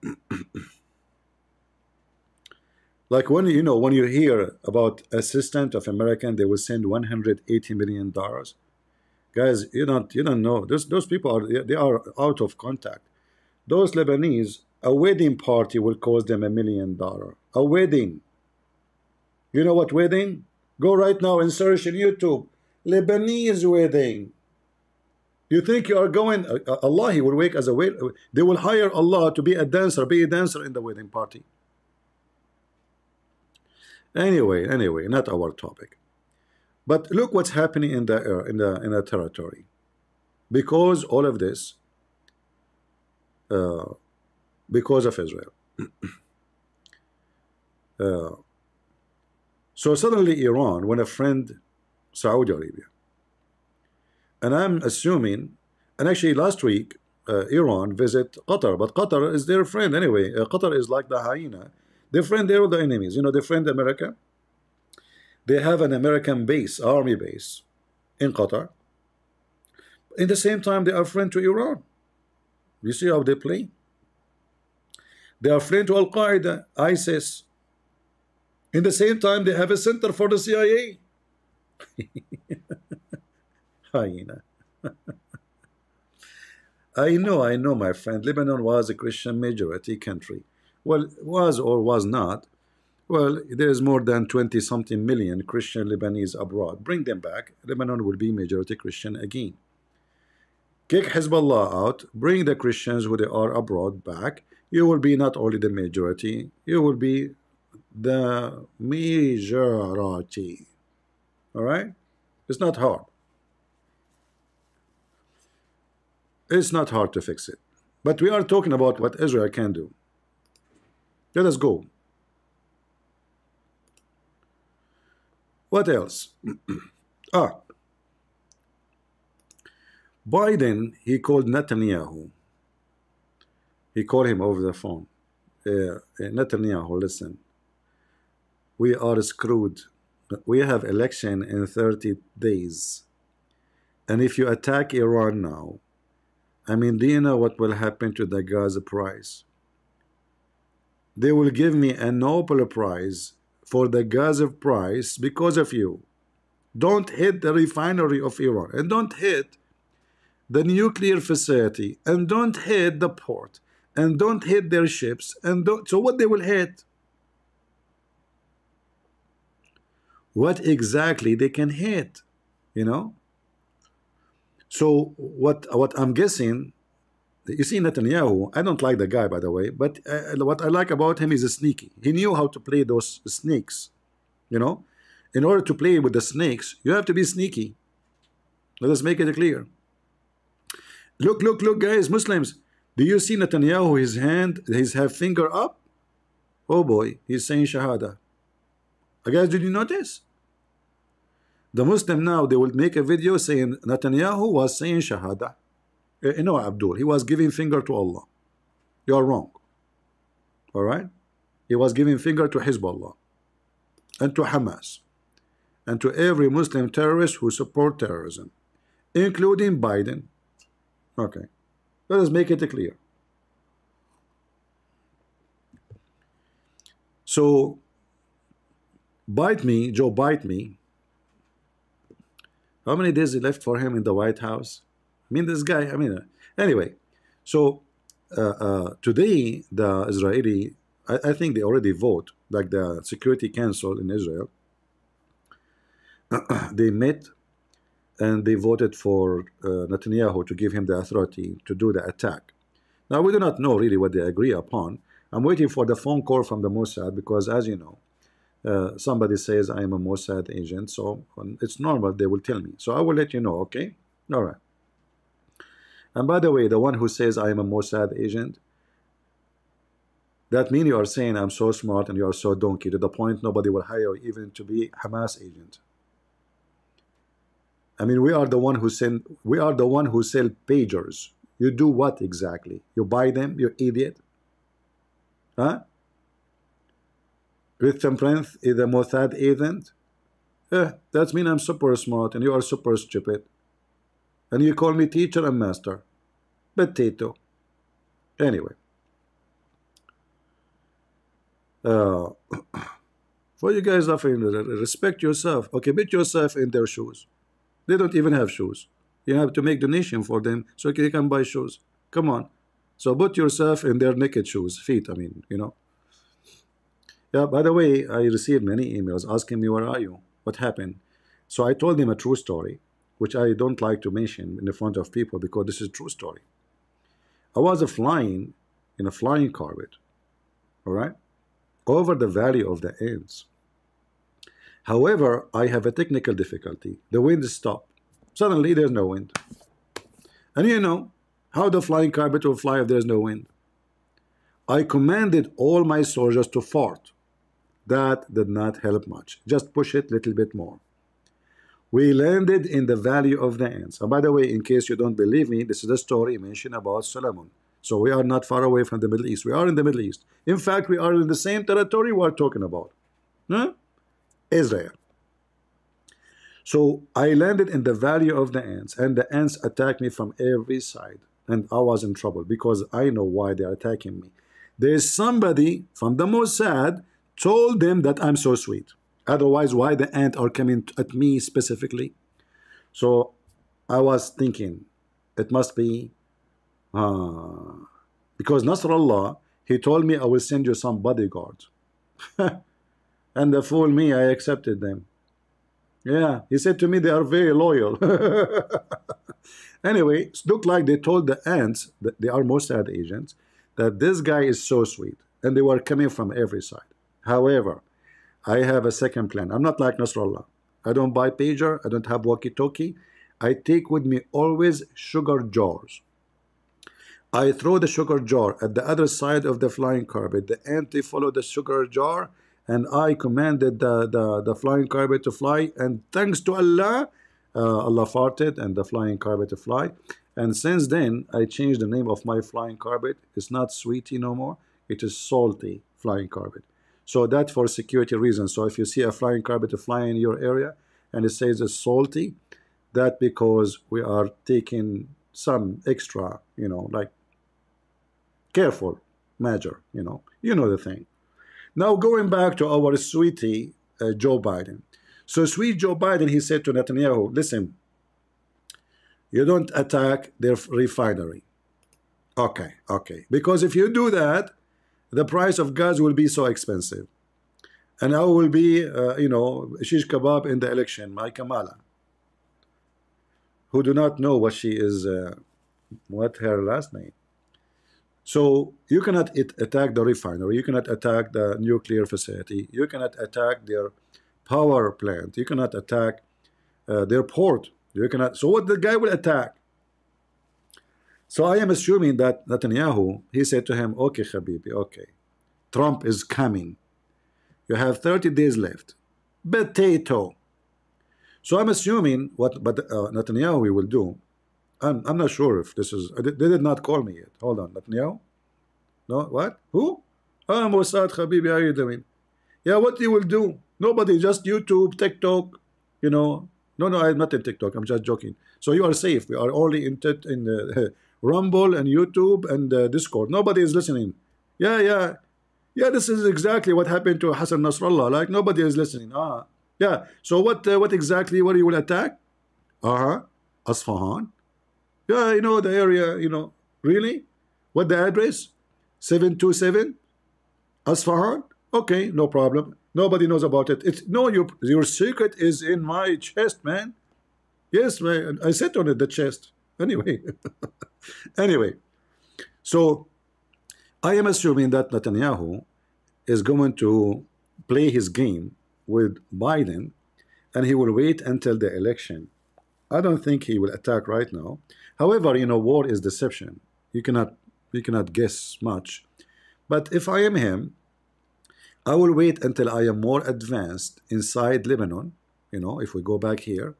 like when when you hear about assistant of American, they will send $180 million. Guys, you don't know. Those people are out of contact. Those Lebanese, a wedding party will cost them $1 million. A wedding. You know what wedding? Go right now and search in YouTube. Lebanese wedding. You think you are going? Allah, He will wake as a way. They will hire Allah to be a dancer in the wedding party. Anyway, not our topic. But look what's happening in the territory, because all of this, because of Israel. So suddenly Iran, when a friend, Saudi Arabia, and I'm assuming, and actually last week Iran visit Qatar, but Qatar is their friend anyway. Qatar is like the hyena. Their friend, they're the enemies. You know, they friend America. They have an American base, army base, in Qatar. In the same time, they are friend to Iran. You see how they play? They are friend to Al Qaeda, ISIS. In the same time, they have a center for the CIA. Hyena. I know, my friend. Lebanon was a Christian majority country. Well, was or was not. Well, there's more than 20-something million Christian Lebanese abroad. Bring them back. Lebanon will be majority Christian again. Kick Hezbollah out. Bring the Christians who they are abroad back. You will be not only the majority, you will be the majority. All right? It's not hard. It's not hard to fix it. But we are talking about what Israel can do. Let us go. What else? Biden, he called Netanyahu. He called him over the phone. Netanyahu, listen. We are screwed. We have election in 30 days. And if you attack Iran now, I mean, do you know what will happen to the gas price? They will give me a Nobel Prize for the gas price because of you. Don't hit the refinery of Iran, and don't hit the nuclear facility, and don't hit the port, and don't hit their ships, and don't. So what they will hit? What exactly they can hit, you know? So what I'm guessing, you see Netanyahu, I don't like the guy, by the way, but what I like about him is sneaky. He knew how to play those snakes, you know. In order to play with the snakes, you have to be sneaky. Let us make it clear. Look, guys, Muslims. Do you see Netanyahu, his finger up? Oh boy, he's saying Shahada. Guys, did you notice? The Muslim now, they will make a video saying Netanyahu was saying Shahada. No, Abdul, he was giving finger to Allah. You are wrong. All right? He was giving finger to Hezbollah and to Hamas and to every Muslim terrorist who support terrorism, including Biden. Okay. Let us make it clear. So, Joe bite me. How many days is left for him in the White House? I mean, this guy, anyway. So, today, the Israeli, I think they already vote, like the Security Council in Israel, they met and they voted for Netanyahu to give him the authority to do the attack. Now, we do not know really what they agree upon. I'm waiting for the phone call from the Mossad because, as you know, somebody says I am a Mossad agent, so it's normal, they will tell me. So I will let you know, okay? All right. And by the way, the one who says I am a Mossad agent, that means you are saying I'm so smart and you are so donkey to the point nobody will hire you even to be Hamas agent. I mean, we are the one who sell pagers. You do what exactly? You buy them, you idiot? Huh? Christian Prince is a Mossad agent? That means I'm super smart and you are super stupid. And you call me teacher and master. Potato. Anyway. For you guys laughing, respect yourself. Okay, put yourself in their shoes. They don't even have shoes. You have to make donation for them so they can buy shoes. Come on. So put yourself in their naked shoes, feet, I mean, you know. Yeah, by the way, I received many emails asking me, where are you? What happened? So I told them a true story, which I don't like to mention in the front of people because this is a true story. I was flying in a flying carpet, all right, over the valley of the ants. However, I have a technical difficulty. The wind stopped. Suddenly, there's no wind. And you know how the flying carpet will fly if there's no wind. I commanded all my soldiers to fart. That did not help much. Just push it a little bit more. We landed in the valley of the ants. And by the way, in case you don't believe me, this is a story mentioned about Solomon. So we are not far away from the Middle East. We are in the Middle East. In fact, we are in the same territory we are talking about. Huh? Israel. So I landed in the valley of the ants, and the ants attacked me from every side. And I was in trouble because I know why they're attacking me. There's somebody from the Mossad told them that I'm so sweet. Otherwise, why the ants are coming at me specifically? So I was thinking, it must be because Nasrallah, he told me I will send you some bodyguards. And the fool me, I accepted them. Yeah, he said to me they are very loyal. Anyway, it looked like they told the ants, that they are Mossad agents, that this guy is so sweet. And they were coming from every side. However, I have a second plan. I'm not like Nasrallah. I don't buy pager. I don't have walkie-talkie. I take with me always sugar jars. I throw the sugar jar at the other side of the flying carpet. The ant, they follow the sugar jar, and I commanded the flying carpet to fly. And thanks to Allah, Allah farted and the flying carpet to fly. And since then, I changed the name of my flying carpet. It's not Sweetie no more. It is Salty Flying Carpet. So that for security reasons. So if you see a flying carpet flying in your area and it says it's salty, that because we are taking some extra, you know, like careful measure, you know the thing. Now going back to our sweetie Joe Biden. So sweet Joe Biden, he said to Netanyahu, listen, you don't attack their refinery. Okay, because if you do that, the price of gas will be so expensive. And I will be, shish kebab in the election, my Kamala, who do not know what she is, what her last name. So you cannot attack the refinery. You cannot attack the nuclear facility. You cannot attack their power plant. You cannot attack their port. You cannot. So what the guy will attack? So I am assuming that Netanyahu, he said to him, okay, Habibi, okay, Trump is coming. You have 30 days left. Potato. So I'm assuming what Netanyahu will do. I'm not sure if this is, they did not call me yet. Hold on, Netanyahu? No, what? Who? Mossad, Habibi, how are you doing? Yeah, what you will do? Nobody, just YouTube, TikTok, you know. No, I'm not in TikTok, I'm just joking. So you are safe. We are only in Rumble and YouTube and Discord. Nobody is listening. Yeah, this is exactly what happened to Hassan Nasrallah. Like, nobody is listening. Yeah, so what exactly, what you will attack? Asfahan. Yeah, you know the area, you know. Really? What the address? 727 Asfahan? Okay, no problem. Nobody knows about it. It's no, your secret is in my chest, man. Yes, man. I sat on it, the chest. Anyway. Anyway. So I am assuming that Netanyahu is going to play his game with Biden, and he will wait until the election. I don't think he will attack right now. However, you know, war is deception. You cannot you cannot guess much. But if I am him, I will wait until I am more advanced inside Lebanon. You know, if we go back here,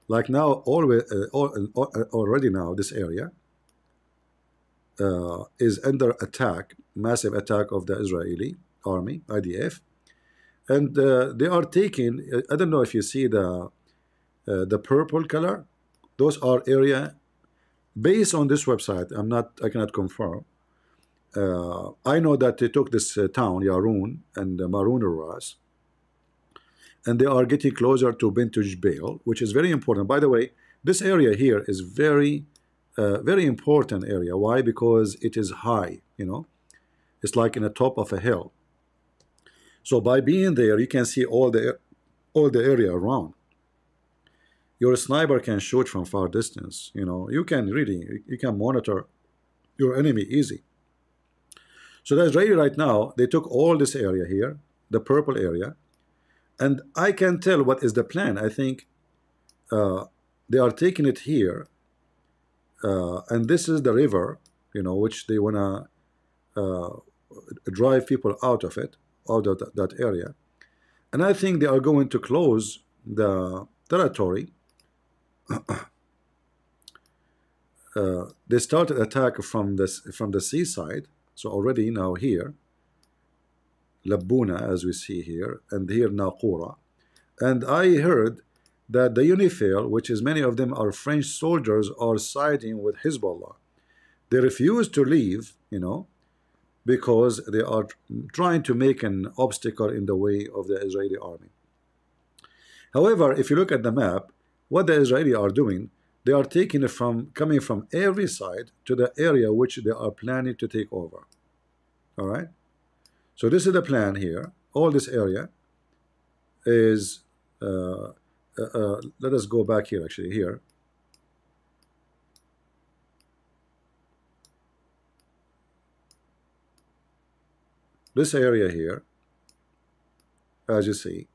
like now, already now, this area is under attack, massive attack of the Israeli army, IDF, and they are taking. I don't know if you see the purple color. Those are area based on this website. I cannot confirm. I know that they took this town, Yarun and Maroun Ras, and they are getting closer to Bintuj Bail, which is very important. By the way, this area here is very important area. Why? Because it is high. You know, it's like in the top of a hill. So by being there, you can see all the area around. Your sniper can shoot from far distance. You know, you can monitor your enemy easy. So the Israeli right now, they took all this area here, the purple area, and I can tell what is the plan. I think they are taking it here, and this is the river, you know, which they wanna drive people out of it, out of that area, and I think they are going to close the territory. They started attack from the seaside. So already now here, Labuna, as we see here, and here Naqura. And I heard that the UNIFIL, which is many of them are French soldiers, are siding with Hezbollah. They refuse to leave, you know, because they are trying to make an obstacle in the way of the Israeli army. However, if you look at the map, what the Israeli are doing, they are taking it coming from every side to the area which they are planning to take over. All right. So this is the plan here. All this area is. Let us go back here. Actually, here. This area here, as you see.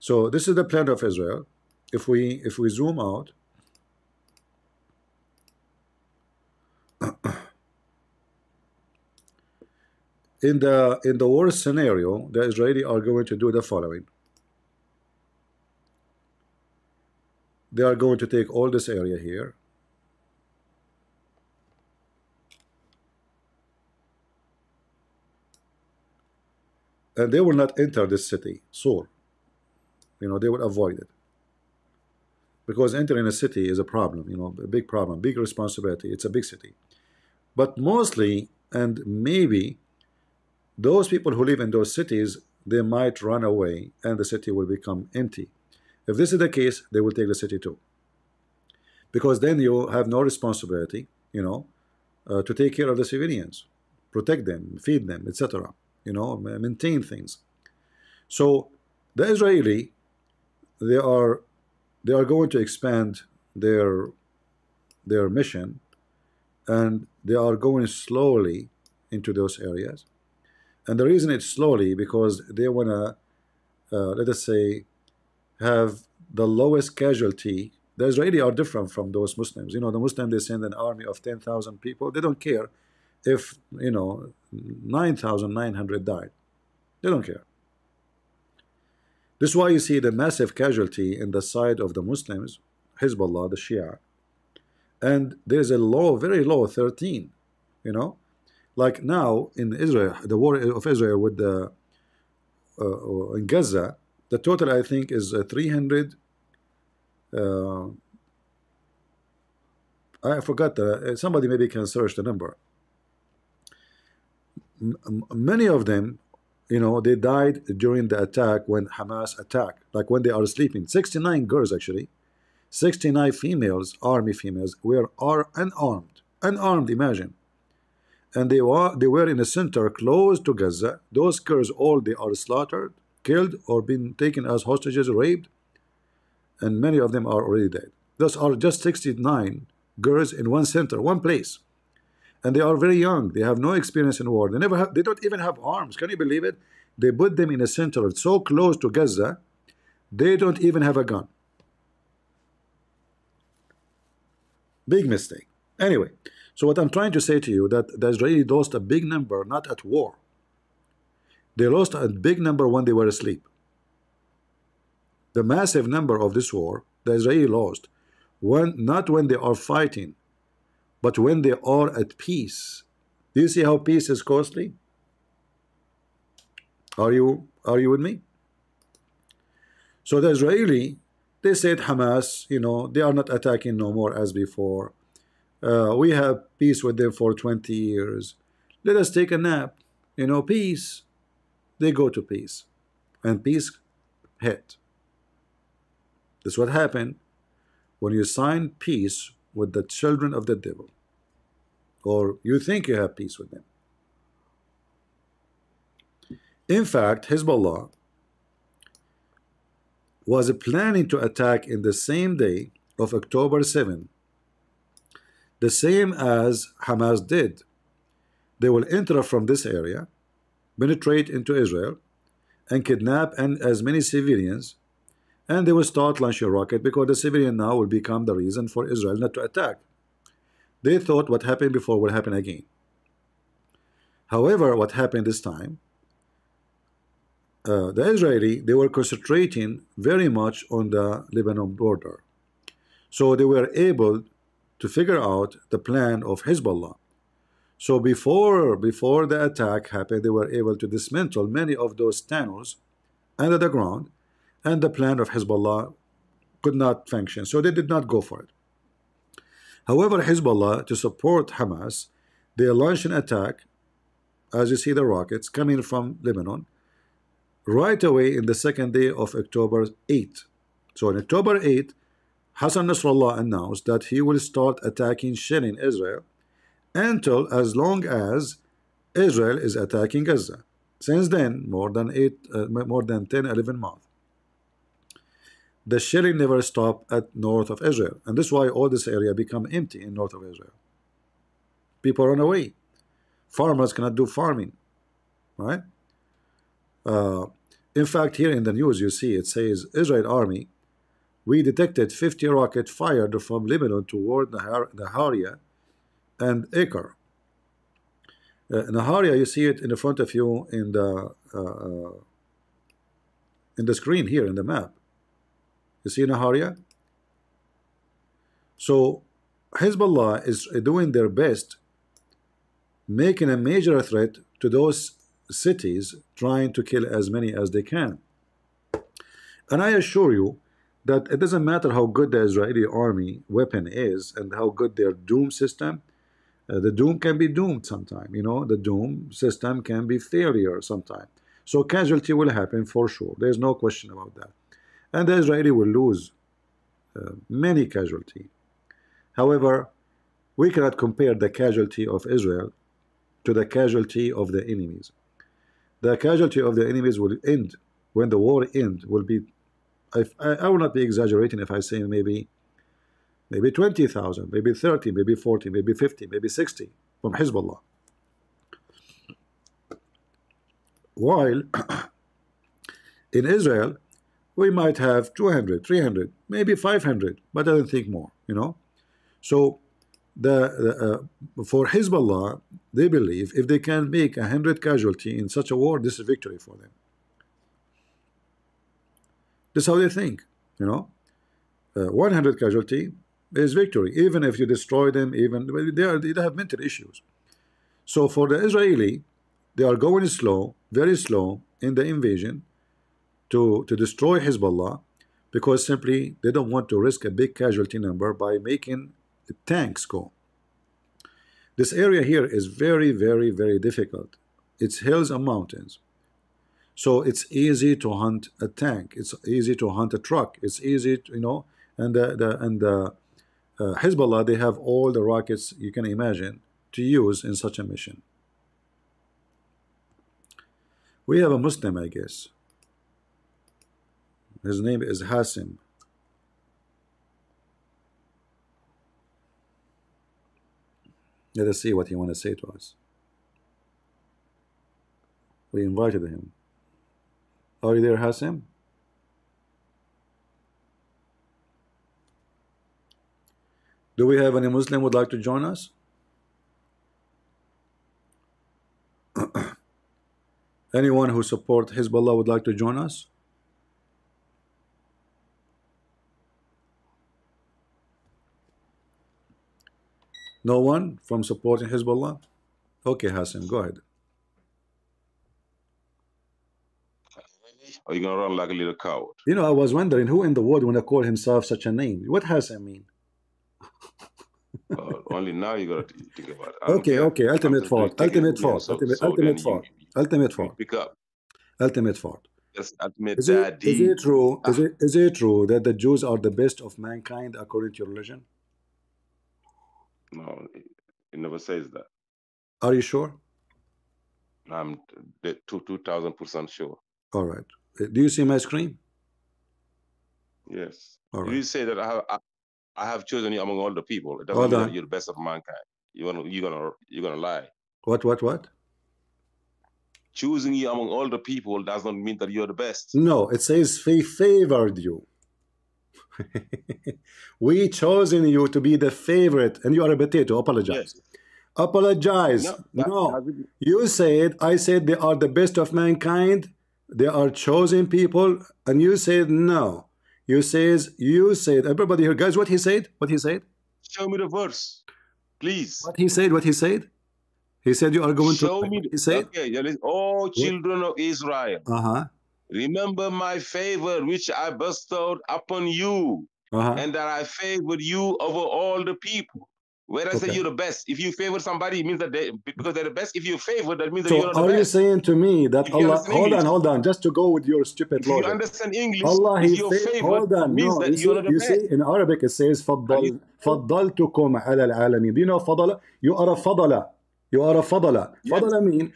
So this is the plan of Israel. If we zoom out. In the worst scenario, the Israeli are going to do the following. They are going to take all this area here. And they will not enter this city, Sur. You know, they will avoid it. Because entering a city is a problem, you know, a big problem, big responsibility. It's a big city. But mostly, and maybe, those people who live in those cities, they might run away and the city will become empty. If this is the case, they will take the city too. Because then you have no responsibility, you know, to take care of the civilians, protect them, feed them, etc. You know, maintain things. So the Israeli, they are going to expand their mission, and they are going slowly into those areas. And the reason it's slowly because they want to, let us say, have the lowest casualty. The Israeli are different from those Muslims. You know, the Muslims, they send an army of 10,000 people. They don't care if, you know, 9,900 died. They don't care. This is why you see the massive casualty in the side of the Muslims, Hezbollah, the Shia. And there's a low, very low, 13, you know. Like now in Israel, the war of Israel with the in Gaza, the total I think is 300. I forgot. Somebody maybe can search the number. Many of them, you know, they died during the attack when Hamas attacked, like when they are sleeping. 69 girls actually, 69 females, army females, are unarmed. Imagine. And they were in a center close to Gaza. Those girls, all they are slaughtered, killed, or been taken as hostages, raped, and many of them are already dead. Those are just 69 girls in one center, one place, and they are very young. They have no experience in war. They don't even have arms. Can you believe it? They put them in a center so close to Gaza, they don't even have a gun. Big mistake. Anyway, so what I'm trying to say to you that the Israeli lost a big number not at war. They lost a big number when they were asleep. The massive number of this war, the Israeli lost when not when they are fighting, but when they are at peace. Do you see how peace is costly? Are you with me? So the Israeli, they said Hamas, they are not attacking no more as before. We have peace with them for 20 years. Let us take a nap. Peace. They go to peace. And peace hit. That's what happened when you sign peace with the children of the devil. Or you think you have peace with them. In fact, Hezbollah was planning to attack in the same day of October 7, the same as Hamas did. They will enter from this area, penetrate into Israel, and kidnap as many civilians, and they will start launching rocket because the civilian now will become the reason for Israel not to attack. They thought what happened before will happen again. However, what happened this time, the Israeli, they were concentrating very much on the Lebanon border. So they were able to figure out the plan of Hezbollah. So before the attack happened, they were able to dismantle many of those tunnels under the ground, and the plan of Hezbollah could not function. So they did not go for it. However, Hezbollah, to support Hamas, they launched an attack, as you see the rockets coming from Lebanon, right away in the second day of October 8. So on October 8, Hassan Nasrallah announced that he will start attacking, shelling Israel until as long as Israel is attacking Gaza. Since then, more than 10, 11 months. The shelling never stopped at north of Israel, and this is why all this area become empty in north of Israel. People run away. Farmers cannot do farming, right? In fact, here in the news you see it says Israel army, we detected 50 rockets fired from Lebanon toward Naharia and Acre. Naharia, you see it in the front of you in the screen here in the map. You see Naharia? So Hezbollah is doing their best, making a major threat to those cities, trying to kill as many as they can. And I assure you that it doesn't matter how good the Israeli army weapon is and how good their doom system. The doom can be doomed sometime. The doom system can be failure sometime. So casualty will happen for sure. There's no question about that. And the Israeli will lose many casualty. However, we cannot compare the casualty of Israel to the casualty of the enemies. The casualty of the enemies will end when the war ends. Will be, I will not be exaggerating if I say maybe 20,000, maybe 30, maybe 40, maybe 50, maybe 60 from Hezbollah. While in Israel, we might have 200, 300, maybe 500, but I don't think more, So for Hezbollah, they believe if they can make 100 casualty in such a war, this is victory for them. That's how they think, 100 casualty is victory, even if you destroy them, they have mental issues. So for the Israeli, they are going slow, very slow in the invasion to destroy Hezbollah, because simply they don't want to risk a big casualty number by making tanks go. This area here is very, very, very difficult. It's hills and mountains. So it's easy to hunt a tank. It's easy to hunt a truck. It's easy to, and Hezbollah, they have all the rockets you can imagine to use in such a mission. We have a Muslim, I guess. His name is Hasim. Let us see what he wants to say to us. We invited him. Are you there, Hasim? Do we have any Muslim would like to join us? Anyone who support Hezbollah would like to join us? No one from supporting Hezbollah? Okay, Hassan, go ahead. Are you gonna run like a little coward? You know, I was wondering who in the world want to call himself such a name. What Hassan mean? Only now you gotta think about it. Okay, okay, ultimate fault, ultimate fault, ultimate fault, ultimate fault. Pick up. Ultimate fault. That's ultimate Is it true? Is it true that the Jews are the best of mankind according to your religion? No, it never says that. Are you sure? I'm 2,000% sure. All right. Do you see my screen? Yes. All right. You say that I have chosen you among all the people. It doesn't mean that you're the best of mankind. You're gonna lie. What? Choosing you among all the people does not mean that you're the best. No, it says he favored you. We chosen you to be the favorite, and you are a potato. Apologize. Yes. Apologize. No. You said, I said they are the best of mankind. They are chosen people, and you said no. You said everybody here, guys. What he said? What he said? Show me the verse, please. What he said? What he said? He said you are going to show me. He said, okay, oh children of Israel, remember my favor which I bestowed upon you, and that I favored you over all the people. Where I say you're the best. If you favor somebody, it means that because they're the best. If you favor, that means that you're not the best. So are you saying to me that Allah? Hold on, just to go with your stupid logic. If you understand English, Allah, if you're favored, it means that you're not the best. You see, in Arabic it says فضلتكم على العالمين. Do you know فضل? You are a فضل. You are a فضل. فضل mean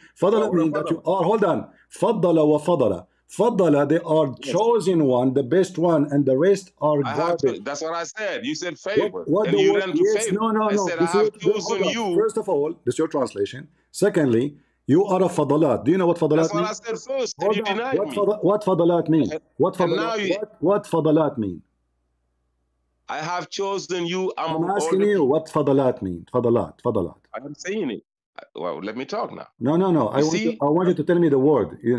that you are. Hold on. فضل وفضل. Fadala, they are chosen one, the best one, and the rest are garbage. That's what I said. You said favor. What and the you word? ran to Yes, favor. no. I said I have chosen you. First of all, this is your translation. Secondly, you are a fadalat. Do you know what fadalat means? That's what I said first. And you denied me. What fadalat mean? What fadalat mean? I have chosen you among I'm asking you what fadalat mean. Fadalat. I'm saying it. Well, let me talk now. No. I want you to tell me the word. You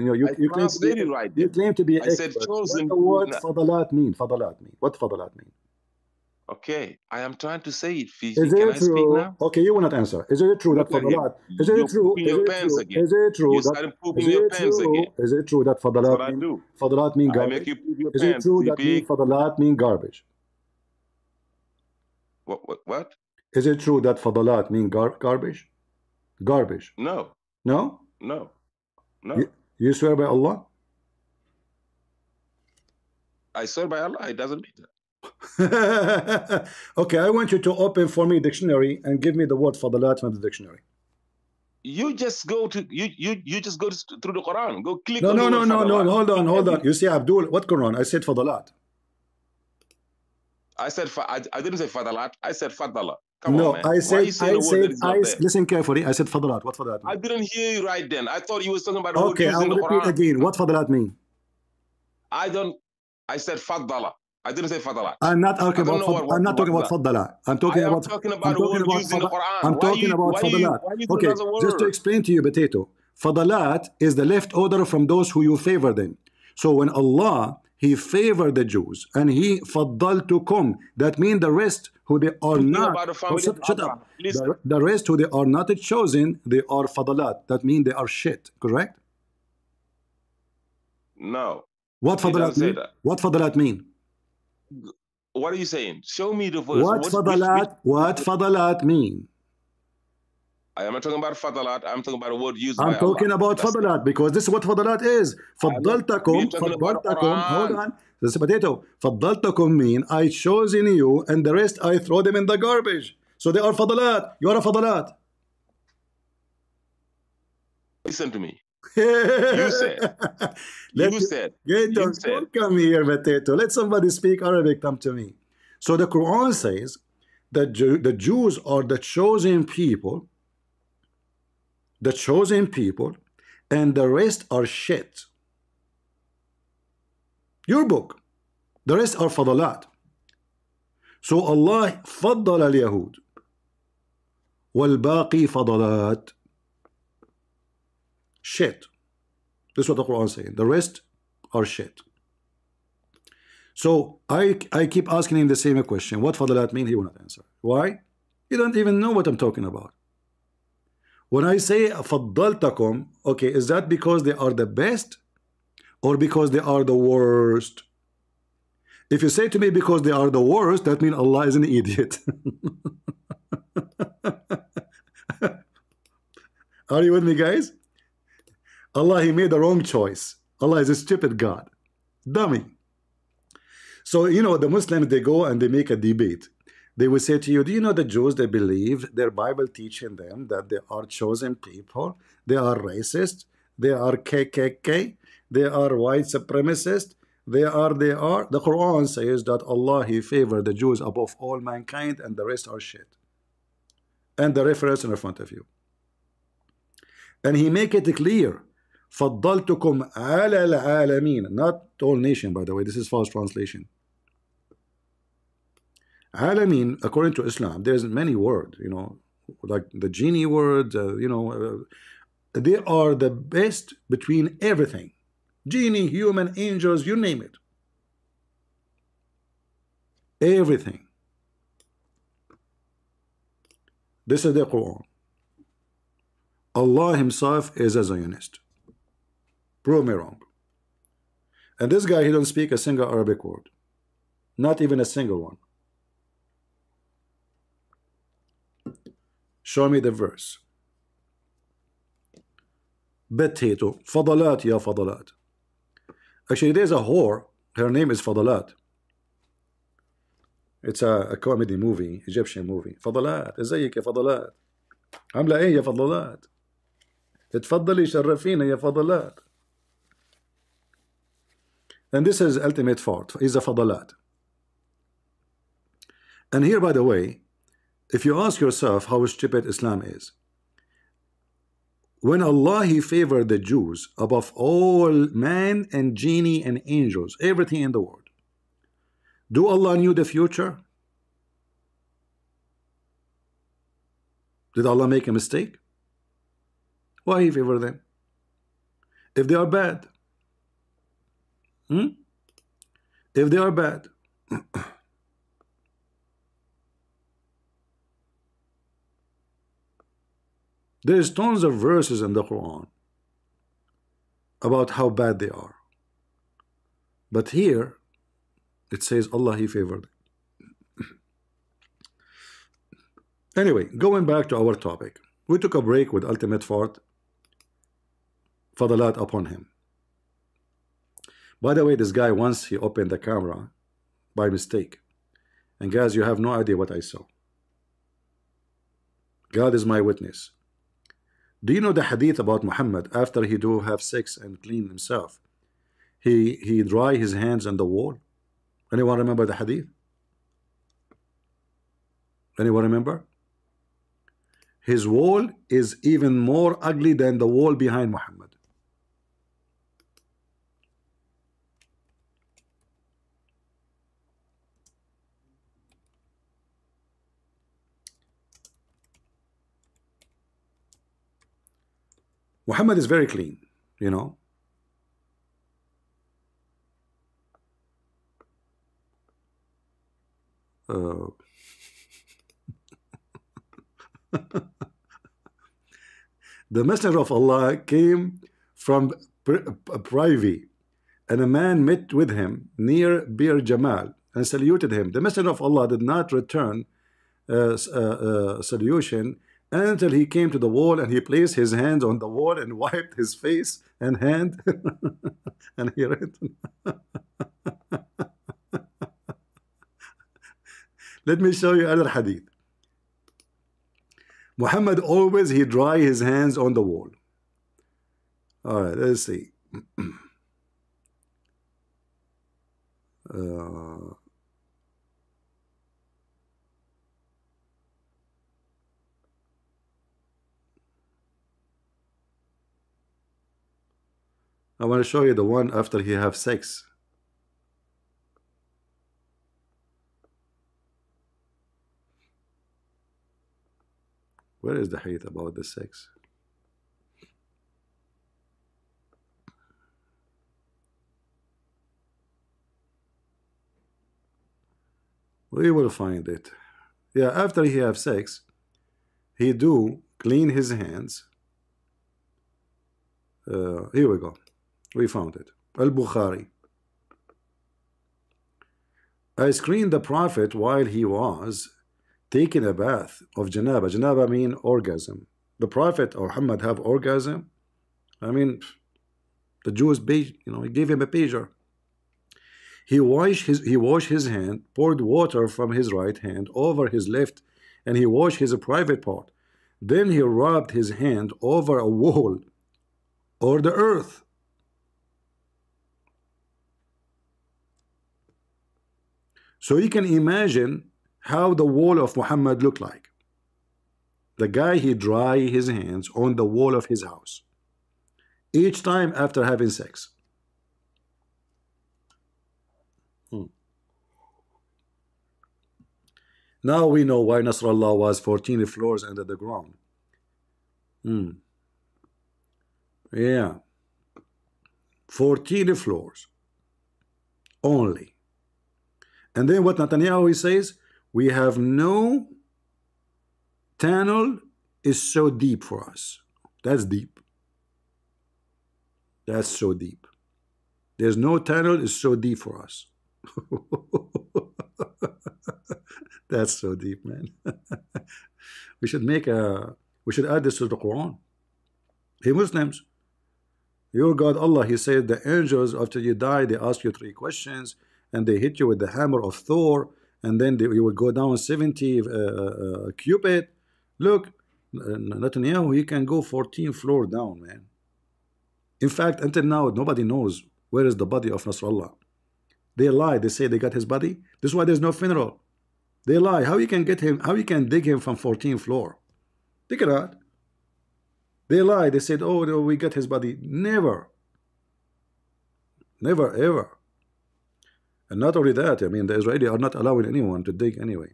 claim to be an expert. What the word fadalat mean? What fadalat mean? Okay, I am trying to say it. Is it true? Speak now? Okay, you will not answer. Is it true that fadalat? Is it true? Is it true that? Is it true that fadalat mean garbage? Is it true that fadalat mean garbage? What? Is it true that fadalat mean garbage? Garbage. No. No? No. You swear by Allah? I swear by Allah. It doesn't mean that. Okay, I want you to open for me dictionary and give me the word fadalat from the dictionary. You just go to you just go through the Quran. Go click. No. Hold on. You see, Abdul, what Quran? I said fadalat. I said I didn't say fadalat. I said fadala. Come on, man. Listen carefully. I said fadalat. What fadalat mean? I didn't hear you right then. I thought you were talking about okay, I'll repeat again. What fadalat mean? I said fadala. I didn't say fadalat. I'm not talking about fadala. I'm talking about fadalat. Okay, just to explain to you, potato. Fadalat is the leftover from those who you favor them. So when Allah, He favored the Jews and He faddaltukum, that means the rest who they are not, shut up. The rest who they are not chosen, they are fadalat. That means they are shit, correct? No. What fadalat mean? What fadalat mean? What are you saying? Show me the verse. What fadalat mean? I am not talking about fadalat. I'm talking about a word used by Allah. I'm talking about fadalat because this is what fadalat is. Faddaltakum. Hold on. This is potato. Faddaltakum mean I chosen you and the rest I throw them in the garbage. So they are fadalat. You are a fadalat. Listen to me. You said. Don't come here, potato. Let somebody speak Arabic. Come to me. So the Quran says that the Jews are the chosen people. The chosen people, and the rest are shit. Your book. The rest are fadalat. So Allah فضل اليهود والباقي فضلات. Shit. This is what the Quran is saying. The rest are shit. So I keep asking him the same question. What fadalat mean? He will not answer. Why? He don't even know what I'm talking about. When I say فضلتكم, okay, is that because they are the best or because they are the worst? If you say to me because they are the worst, that means Allah is an idiot. Are you with me, guys? Allah, he made the wrong choice. Allah is a stupid God. Dummy. So, you know, the Muslims, they go and they make a debate. They will say to you, do you know the Jews, they believe their Bible teaching them that they are chosen people, they are racist, they are KKK, they are white supremacist, they are. The Quran says that Allah, he favored the Jews above all mankind and the rest are shit. And the reference in front of you. And he make it clear, فضلتكم على العالمين, not all nation, by the way, this is false translation. Alamin, according to Islam, there's many words, you know, like the genie word, they are the best between everything. Genie, human, angels, you name it. Everything. This is the Quran. Allah himself is a Zionist. Prove me wrong. And this guy, he don't speak a single Arabic word. Not even a single one. Show me the verse. Betito. Fadalat ya Fadalat. Actually, there's a whore. Her name is Fadalat. It's a comedy movie, Egyptian movie. فضلات. ازيك يا فضلات؟ عاملة ايه يا فضلات؟ اتفضلي شرفينا يا فضلات. And this is ultimate fault. Is a fadalat. And here, by the way, if you ask yourself how stupid Islam is, when Allah, he favored the Jews above all man and genie and angels, everything in the world, do Allah knew the future? Did Allah make a mistake? Why he favored them? If they are bad, if they are bad, there's tons of verses in the Quran about how bad they are. But here, it says Allah, he favored. Anyway, going back to our topic. We took a break with ultimate fault, fadalat upon him. By the way, this guy, once he opened the camera by mistake. And guys, you have no idea what I saw. God is my witness. Do you know the hadith about Muhammad after he do have sex and clean himself? He dry his hands on the wall. Anyone remember the hadith? Anyone remember? His wall is even more ugly than the wall behind Muhammad. Muhammad is very clean, you know. The messenger of Allah came from privy, and a man met with him near Bir Jamal and saluted him. The messenger of Allah did not return salutation until he came to the wall, and he placed his hands on the wall and wiped his face and hand and he read. Let me show you another hadith. Muhammad always, he dry his hands on the wall. All right, let's see. I want to show you the one after he have sex. Where is the hate about the sex? We will find it. Yeah, after he have sex, he do clean his hands. Here we go. We found it. Al-Bukhari. I screened the Prophet while he was taking a bath of janaba. Janaba mean orgasm. The Prophet or Muhammad have orgasm. I mean, the Jews, he gave him a pager. He washed his hand, poured water from his right hand over his left, and he washed his private part. Then he rubbed his hand over a wall or the earth. So you can imagine how the wall of Muhammad looked like. The guy, he dry his hands on the wall of his house each time after having sex. Now we know why Nasrallah was 14 floors under the ground. Yeah, 14 floors only. And then what Netanyahu says, we have no tunnel is so deep for us. That's deep. That's so deep. There's no tunnel is so deep for us. That's so deep, man. We should add this to the Quran. Hey Muslims, your God Allah, he said the angels after you die, they ask you 3 questions and they hit you with the hammer of Thor, and then you will go down 70 cubit. Look, Netanyahu, he can go 14 floor down, man. In fact, until now, nobody knows where is the body of Nasrallah. They lie. They say they got his body. This is why there's no funeral. They lie. How you can get him? How you can dig him from 14th floor? Think of that. They lie. They said, "Oh, no, we got his body." Never, never, ever. And not only that, I mean, the Israelis are not allowing anyone to dig anyway.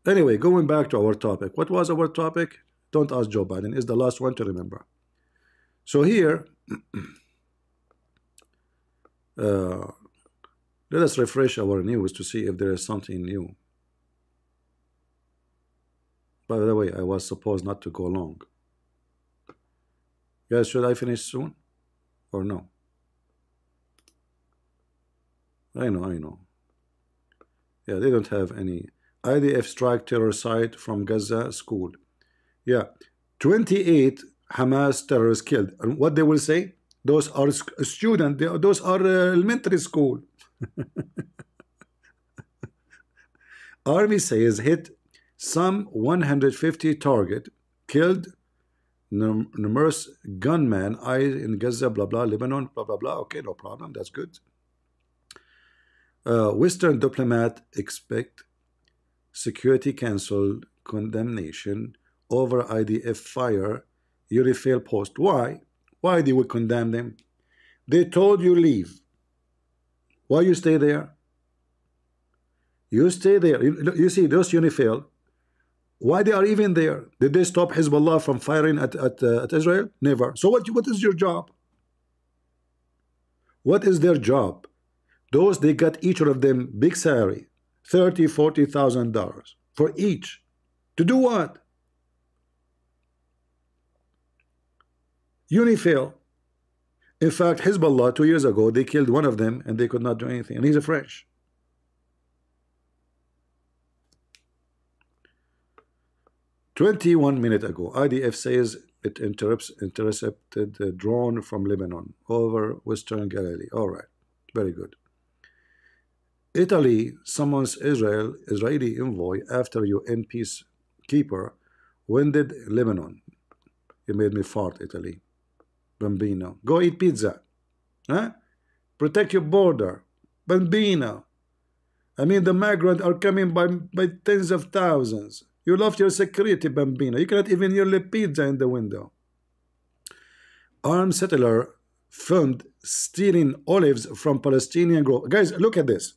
Anyway, going back to our topic. What was our topic? Don't ask Joe Biden. It's the last one to remember. So here, let us refresh our news to see if there is something new. By the way, I was supposed not to go long. Guys, should I finish soon or no? I know. Yeah, they don't have any. IDF strike terror site from Gaza school. Yeah, 28 Hamas terrorists killed. And what they will say? Those are students. Those are elementary school. Army says hit some 150 target, killed numerous gunmen in Gaza, blah blah, Lebanon, blah blah blah. Okay, no problem. That's good. Western diplomat expect Security Council condemnation over IDF fire Urifel post. Why? Why they would condemn them? They told you leave. Why you stay there? You stay there. You see those Unifel. Why they are even there? Did they stop Hezbollah from firing at Israel? Never. So what is your job? What is their job? Those, they got each of them big salary, $30,000-$40,000 for each. To do what? Unifil. In fact, Hezbollah 2 years ago, they killed one of them and they could not do anything. And he's a French. "21 minutes ago, IDF says it intercepted a drone from Lebanon over Western Galilee." All right, very good. Italy summons Israeli envoy after UN peacekeeper wounded Lebanon. You made me fart, Italy. Bambino. Go eat pizza. Huh? Protect your border. Bambino. I mean, the migrants are coming by tens of thousands. You lost your security, Bambino. You cannot even hear the pizza in the window. Armed settler filmed stealing olives from Palestinian grove. Guys, look at this.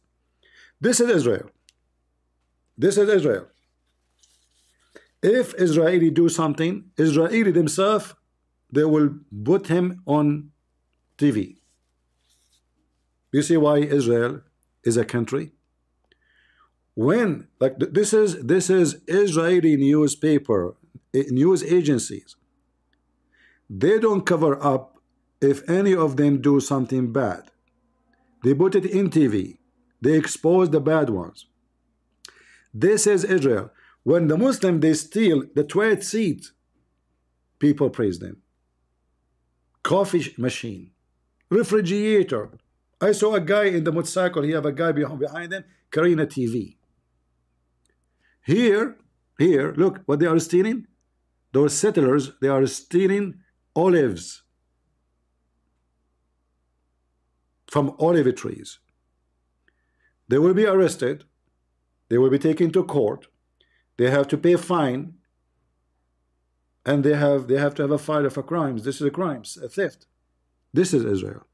This is Israel. This is Israel. If Israeli do something, Israeli themselves, they will put him on TV. You see why Israel is a country? When like this is Israeli newspaper, news agencies. They don't cover up if any of them do something bad. They put it in TV. They expose the bad ones. This is Israel. When the Muslim they steal the toilet seat, people praise them. Coffee machine, refrigerator. I saw a guy in the motorcycle. He have a guy behind him carrying a TV. Here, look what they are stealing. Those settlers, they are stealing olives from olive trees. They will be arrested. They will be taken to court. They have to pay a fine, and they have to have a file for crimes. This is a crime, a theft. This is Israel.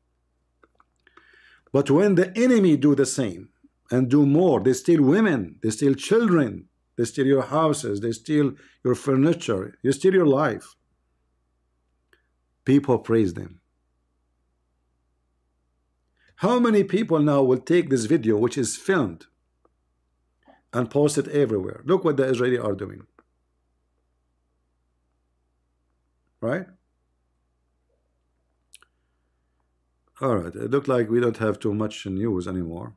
But when the enemy do the same and do more, they steal women, they steal children, they steal your houses, they steal your furniture, you steal your life. People praise them. How many people now will take this video, which is filmed, and post it everywhere? Look what the Israeli are doing. Right? All right. It looks like we don't have too much news anymore.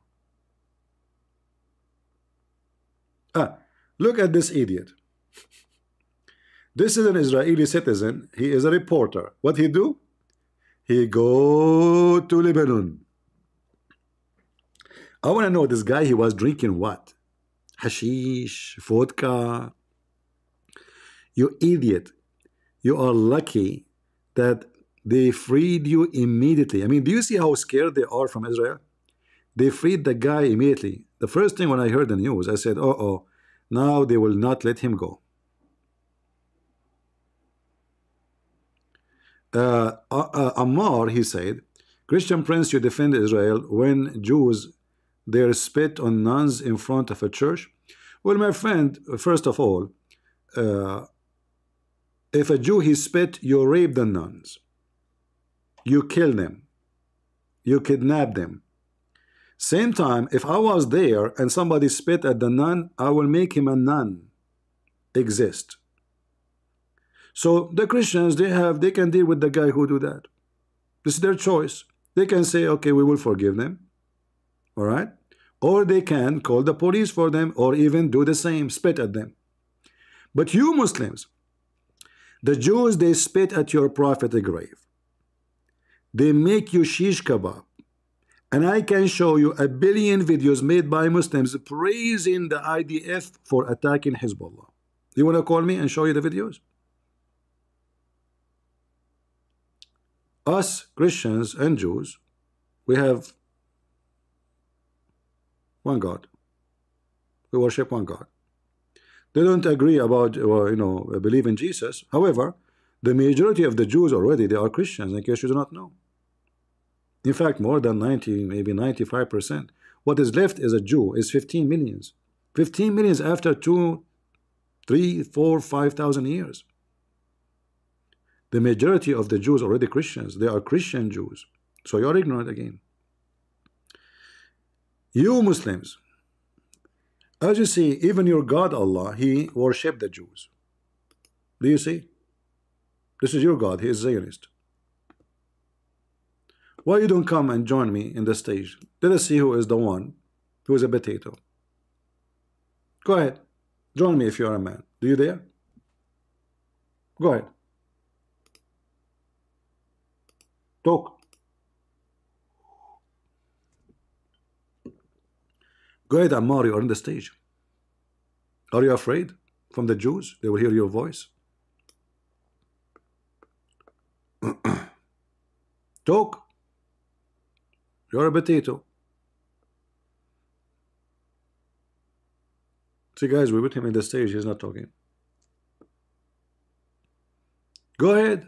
Look at this idiot. This is an Israeli citizen. He is a reporter. What he do? He go to Lebanon. I want to know, this guy, he was drinking what? Hashish, vodka. You idiot. You are lucky that they freed you immediately. I mean, do you see how scared they are from Israel? They freed the guy immediately. The first thing when I heard the news, I said, uh-oh, now they will not let him go. Ammar, he said, Christian Prince, you defend Israel when Jews, they spit on nuns in front of a church. Well, my friend, first of all, if a Jew, he spit, you rape the nuns. You kill them. You kidnap them. Same time, if I was there and somebody spit at the nun, I will make him a nun exist. So the Christians, they can deal with the guy who do that. This is their choice. They can say, okay, we will forgive them. All right? Or they can call the police for them, or even do the same, spit at them. But you Muslims, the Jews, they spit at your prophet grave. They make you shish kebab. And I can show you 1 billion videos made by Muslims praising the IDF for attacking Hezbollah. You want to call me and show you the videos? Us Christians and Jews, we have one God. We worship one God. They don't agree about, believe in Jesus. However, the majority of the Jews already, they are Christians, in case you do not know. In fact, more than 90, maybe 95%. What is left is a Jew, is 15 millions. 15 millions after 2, 3, 4, 5,000 years. The majority of the Jews are already Christians. They are Christian Jews. So you are ignorant again. You Muslims, as you see, even your God Allah, he worshipped the Jews. Do you see? This is your God. He is Zionist. Why you don't come and join me in the stage? Let us see who is the one who is a potato. Go ahead. Join me if you are a man. Do you dare? Go ahead. Talk. Go ahead, Ammar, you are on the stage. Are you afraid from the Jews? They will hear your voice. Talk. You're a potato. See, guys, we put him in the stage. He's not talking. Go ahead.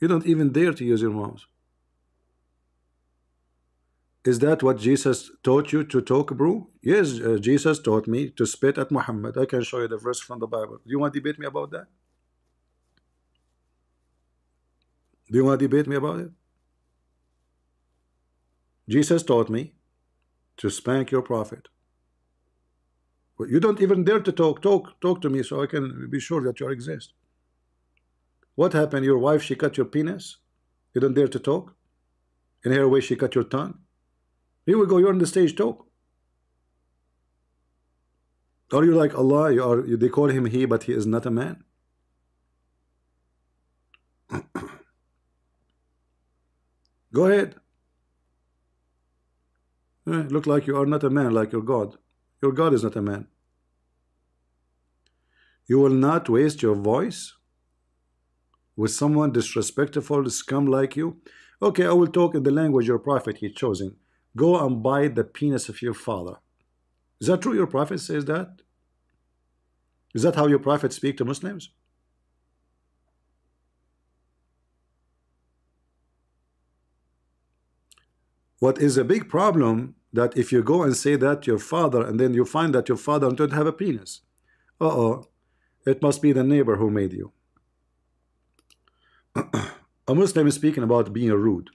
You don't even dare to use your mouse. Is that what Jesus taught you to talk, bro? Yes, Jesus taught me to spit at Muhammad. I can show you the verse from the Bible. Do you want to debate me about that? Do you want to debate me about it? Jesus taught me to spank your prophet. But you don't even dare to talk to me so I can be sure that you exist. What happened? Your wife, she cut your penis? You don't dare to talk? In her way, she cut your tongue? Here we go, you're on the stage, talk. Are you like Allah? They call him he, but he is not a man. Go ahead. Look like you are not a man, like your God. Your God is not a man. You will not waste your voice with someone disrespectful, scum like you. Okay, I will talk in the language your prophet he chosen. Go and bite the penis of your father. Is that true? Your prophet says that? Is that how your prophet speak to Muslims? What is a big problem that if you go and say that to your father and then you find that your father don't have a penis, it must be the neighbor who made you. A Muslim is speaking about being rude.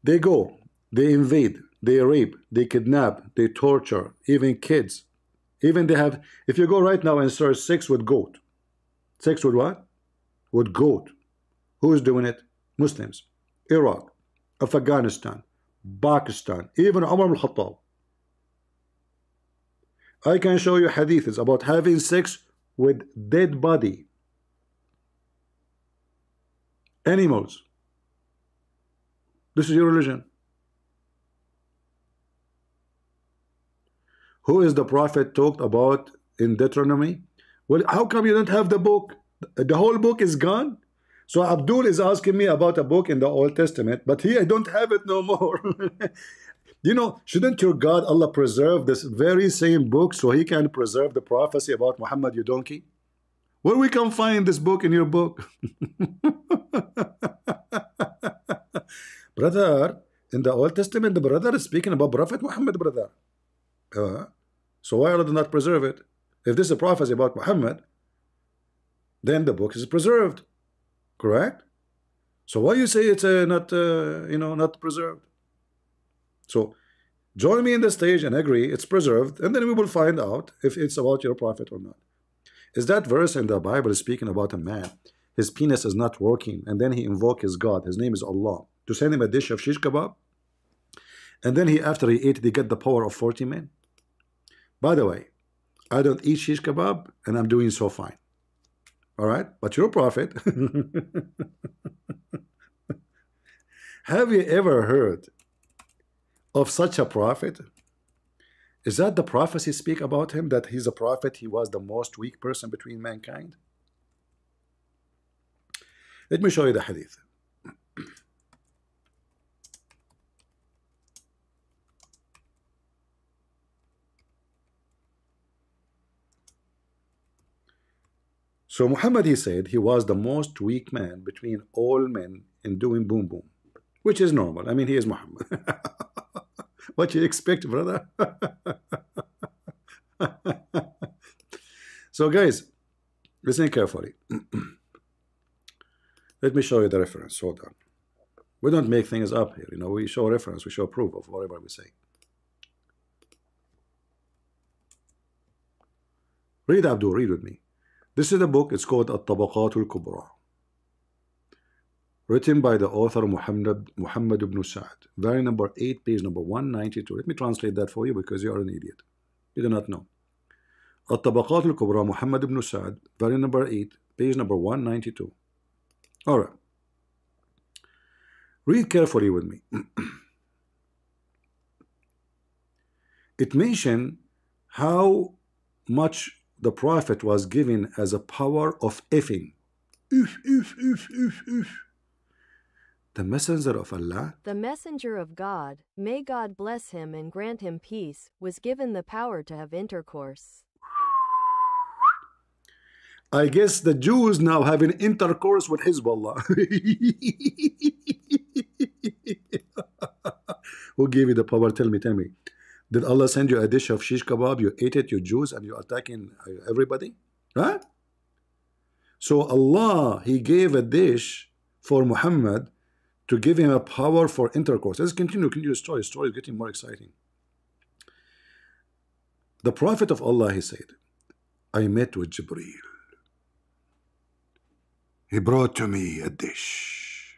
They go, they invade, they rape, they kidnap, they torture, even kids. Even they have, if you go right now and search sex with goat. Sex with what? With goat. Who is doing it? Muslims. Iraq, Afghanistan, Pakistan, even Umar al-Khattab. I can show you hadiths about having sex with dead body. Animals. This is your religion. Who is the prophet talked about in Deuteronomy? Well, how come you don't have the book? The whole book is gone. So Abdul is asking me about a book in the Old Testament, but here I don't have it no more. You know, shouldn't your God Allah preserve this very same book so he can preserve the prophecy about Muhammad, you donkey? Where we can find this book in your book? Brother, in the Old Testament, the brother is speaking about Prophet Muhammad, brother. So why Allah did not preserve it? If this is a prophecy about Muhammad, then the book is preserved. Correct? So why you say it's not, not preserved? So join me in the stage and agree it's preserved, and then we will find out if it's about your prophet or not. Is that verse in the Bible speaking about a man? His penis is not working, and then he invoke his God. His name is Allah, to send him a dish of shish kebab, and then after he ate, he get the power of 40 men. By the way, I don't eat shish kebab, and I'm doing so fine. All right, but your prophet. Have you ever heard of such a prophet? Is that the prophecy speak about him, that he's a prophet, he was the most weak person between mankind? Let me show you the hadith. So Muhammad, he said, he was the most weak man between all men in doing boom boom, which is normal. I mean, he is Muhammad. What you expect, brother? So guys, listen carefully. Let me show you the reference. Hold on. We don't make things up here. We show reference, we show proof of whatever we say. Read, Abdul, read with me. This is the book. It's called At-Tabaqat al-Kubra, written by the author Muhammad ibn Sa'd, volume number 8, page number 192. Let me translate that for you because you are an idiot. You do not know. At-Tabaqat al-Kubra, Muhammad ibn Sa'd, volume number 8, page number 192. All right. Read carefully with me. It mentions how much the prophet was given as a power of effing. The messenger of Allah, the messenger of God, may God bless him and grant him peace, was given the power to have intercourse. I guess the Jews now having intercourse with Hezbollah. Who gave you the power? Tell me, tell me. Did Allah send you a dish of shish kebab? You ate it, you Jews, and you're attacking everybody? Huh? So Allah, He gave a dish for Muhammad to give him a power for intercourse. Let's continue the story. The story is getting more exciting. The Prophet of Allah, he said, I met with Jibreel. He brought to me a dish.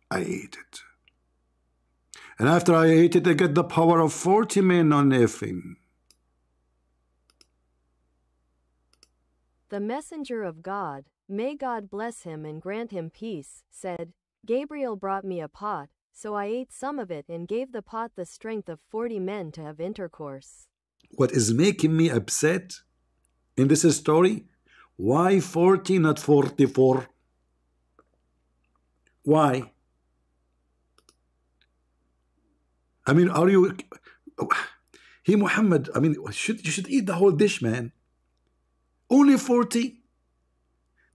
I ate it. And after I ate it, I get the power of 40 men on nothing. The messenger of God, may God bless him and grant him peace, said, Gabriel brought me a pot, so I ate some of it and gave the pot the strength of 40 men to have intercourse. What is making me upset in this story? Why 40, not 44? Why? I mean, are you... He, Muhammad, I mean, you should eat the whole dish, man. Only 40?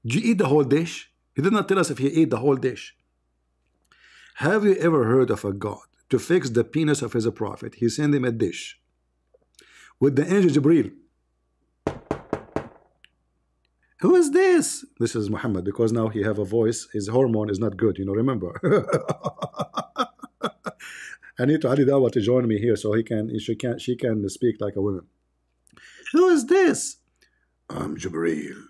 Did you eat the whole dish? He did not tell us if he ate the whole dish. Have you ever heard of a God to fix the penis of his prophet? He sent him a dish with the angel Jibreel. Who is this? This is Muhammad, because now he have a voice. His hormone is not good, you know, remember. I need to Ali Dawa to join me here so she can speak like a woman. Who is this? I'm Jibreel.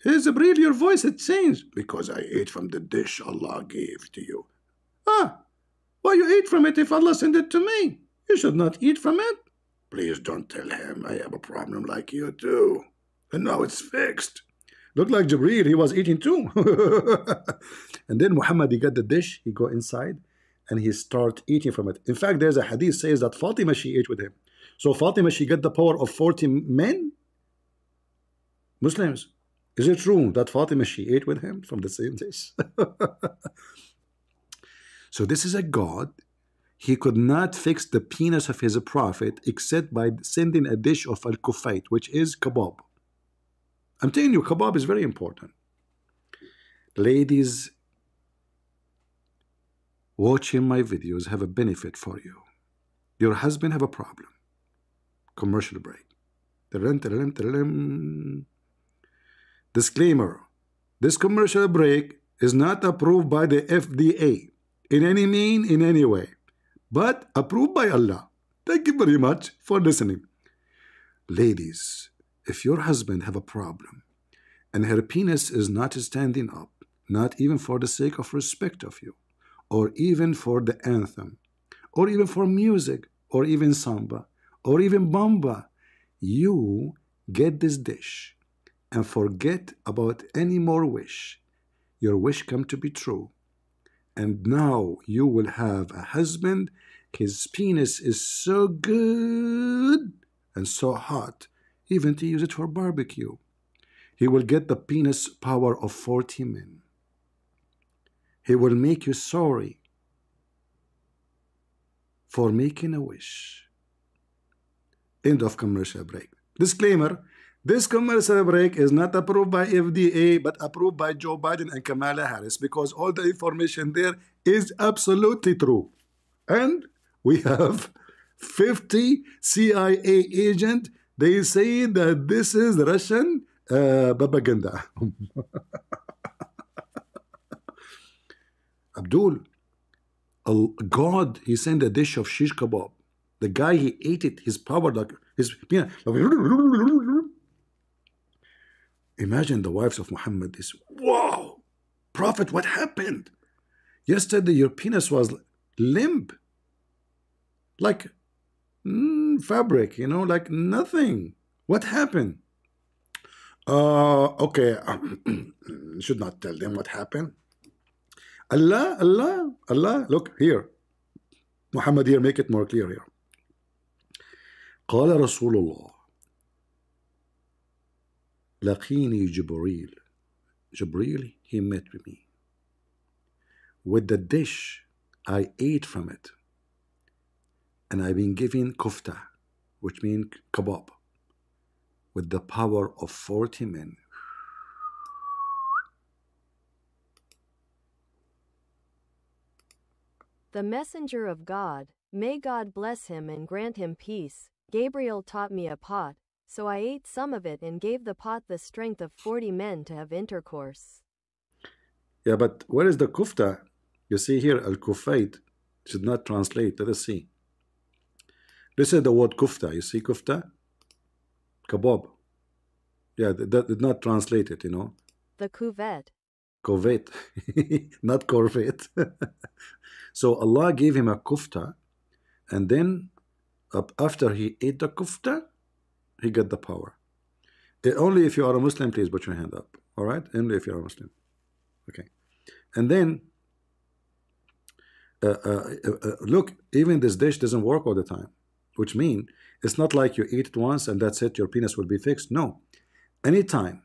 Hey, Jibreel, your voice had changed. Because I ate from the dish Allah gave to you. Ah, why you ate from it if Allah sent it to me? You should not eat from it. Please don't tell him I have a problem like you too. And now it's fixed. Looked like Jibreel, he was eating too. And then Muhammad, he got the dish, he go inside, and he start eating from it. In fact, there's a hadith says that Fatima, she ate with him. So Fatima, she got the power of 40 men? Muslims, is it true that Fatima, she ate with him from the same dish? So this is a God. He could not fix the penis of his prophet except by sending a dish of al-kufayt, which is kebab. I'm telling you, kebab is very important. Ladies, watching my videos have a benefit for you. Your husband have a problem. Commercial break. Disclaimer. This commercial break is not approved by the FDA in any mean, in any way, but approved by Allah. Thank you very much for listening. Ladies, if your husband have a problem and her penis is not standing up, not even for the sake of respect of you, or even for the anthem, or even for music, or even samba, or even bamba, you get this dish and forget about any more wish. Your wish come to be true. And now you will have a husband. His penis is so good and so hot, even to use it for barbecue. He will get the penis power of 40 men. He will make you sorry for making a wish. End of commercial break. Disclaimer. This commercial break is not approved by FDA, but approved by Joe Biden and Kamala Harris, because all the information there is absolutely true. And we have 50 CIA agents. They say that this is Russian propaganda. Abdul, God, he sent a dish of shish kebab. The guy, he ate it, his power, like his... Imagine the wives of Muhammad is, wow, Prophet, what happened? Yesterday your penis was limp, like fabric, you know, like nothing. What happened? Okay, should not tell them what happened. Allah, look here. Muhammad here, make it more clear here. قال رسول الله لقيني جبريل. Jibreel, he met with me. With the dish, I ate from it. And I've been given kufta, which means kebab, with the power of 40 men. The messenger of God, may God bless him and grant him peace, Gabriel taught me a pot, so I ate some of it and gave the pot the strength of 40 men to have intercourse. Yeah, but where is the kufta? You see here, al-kufait should not translate. Let us see. This is the word kufta. You see kufta? Kebab. Yeah, that did not translate it, you know. The cuvette. Corvette, not Corvette. So Allah gave him a kufta, and then after he ate the kufta, he got the power. Only if you are a Muslim, please put your hand up. All right? Only if you are a Muslim. Okay. And then, look, even this dish doesn't work all the time, which means it's not like you eat it once and that's it, your penis will be fixed. No. Anytime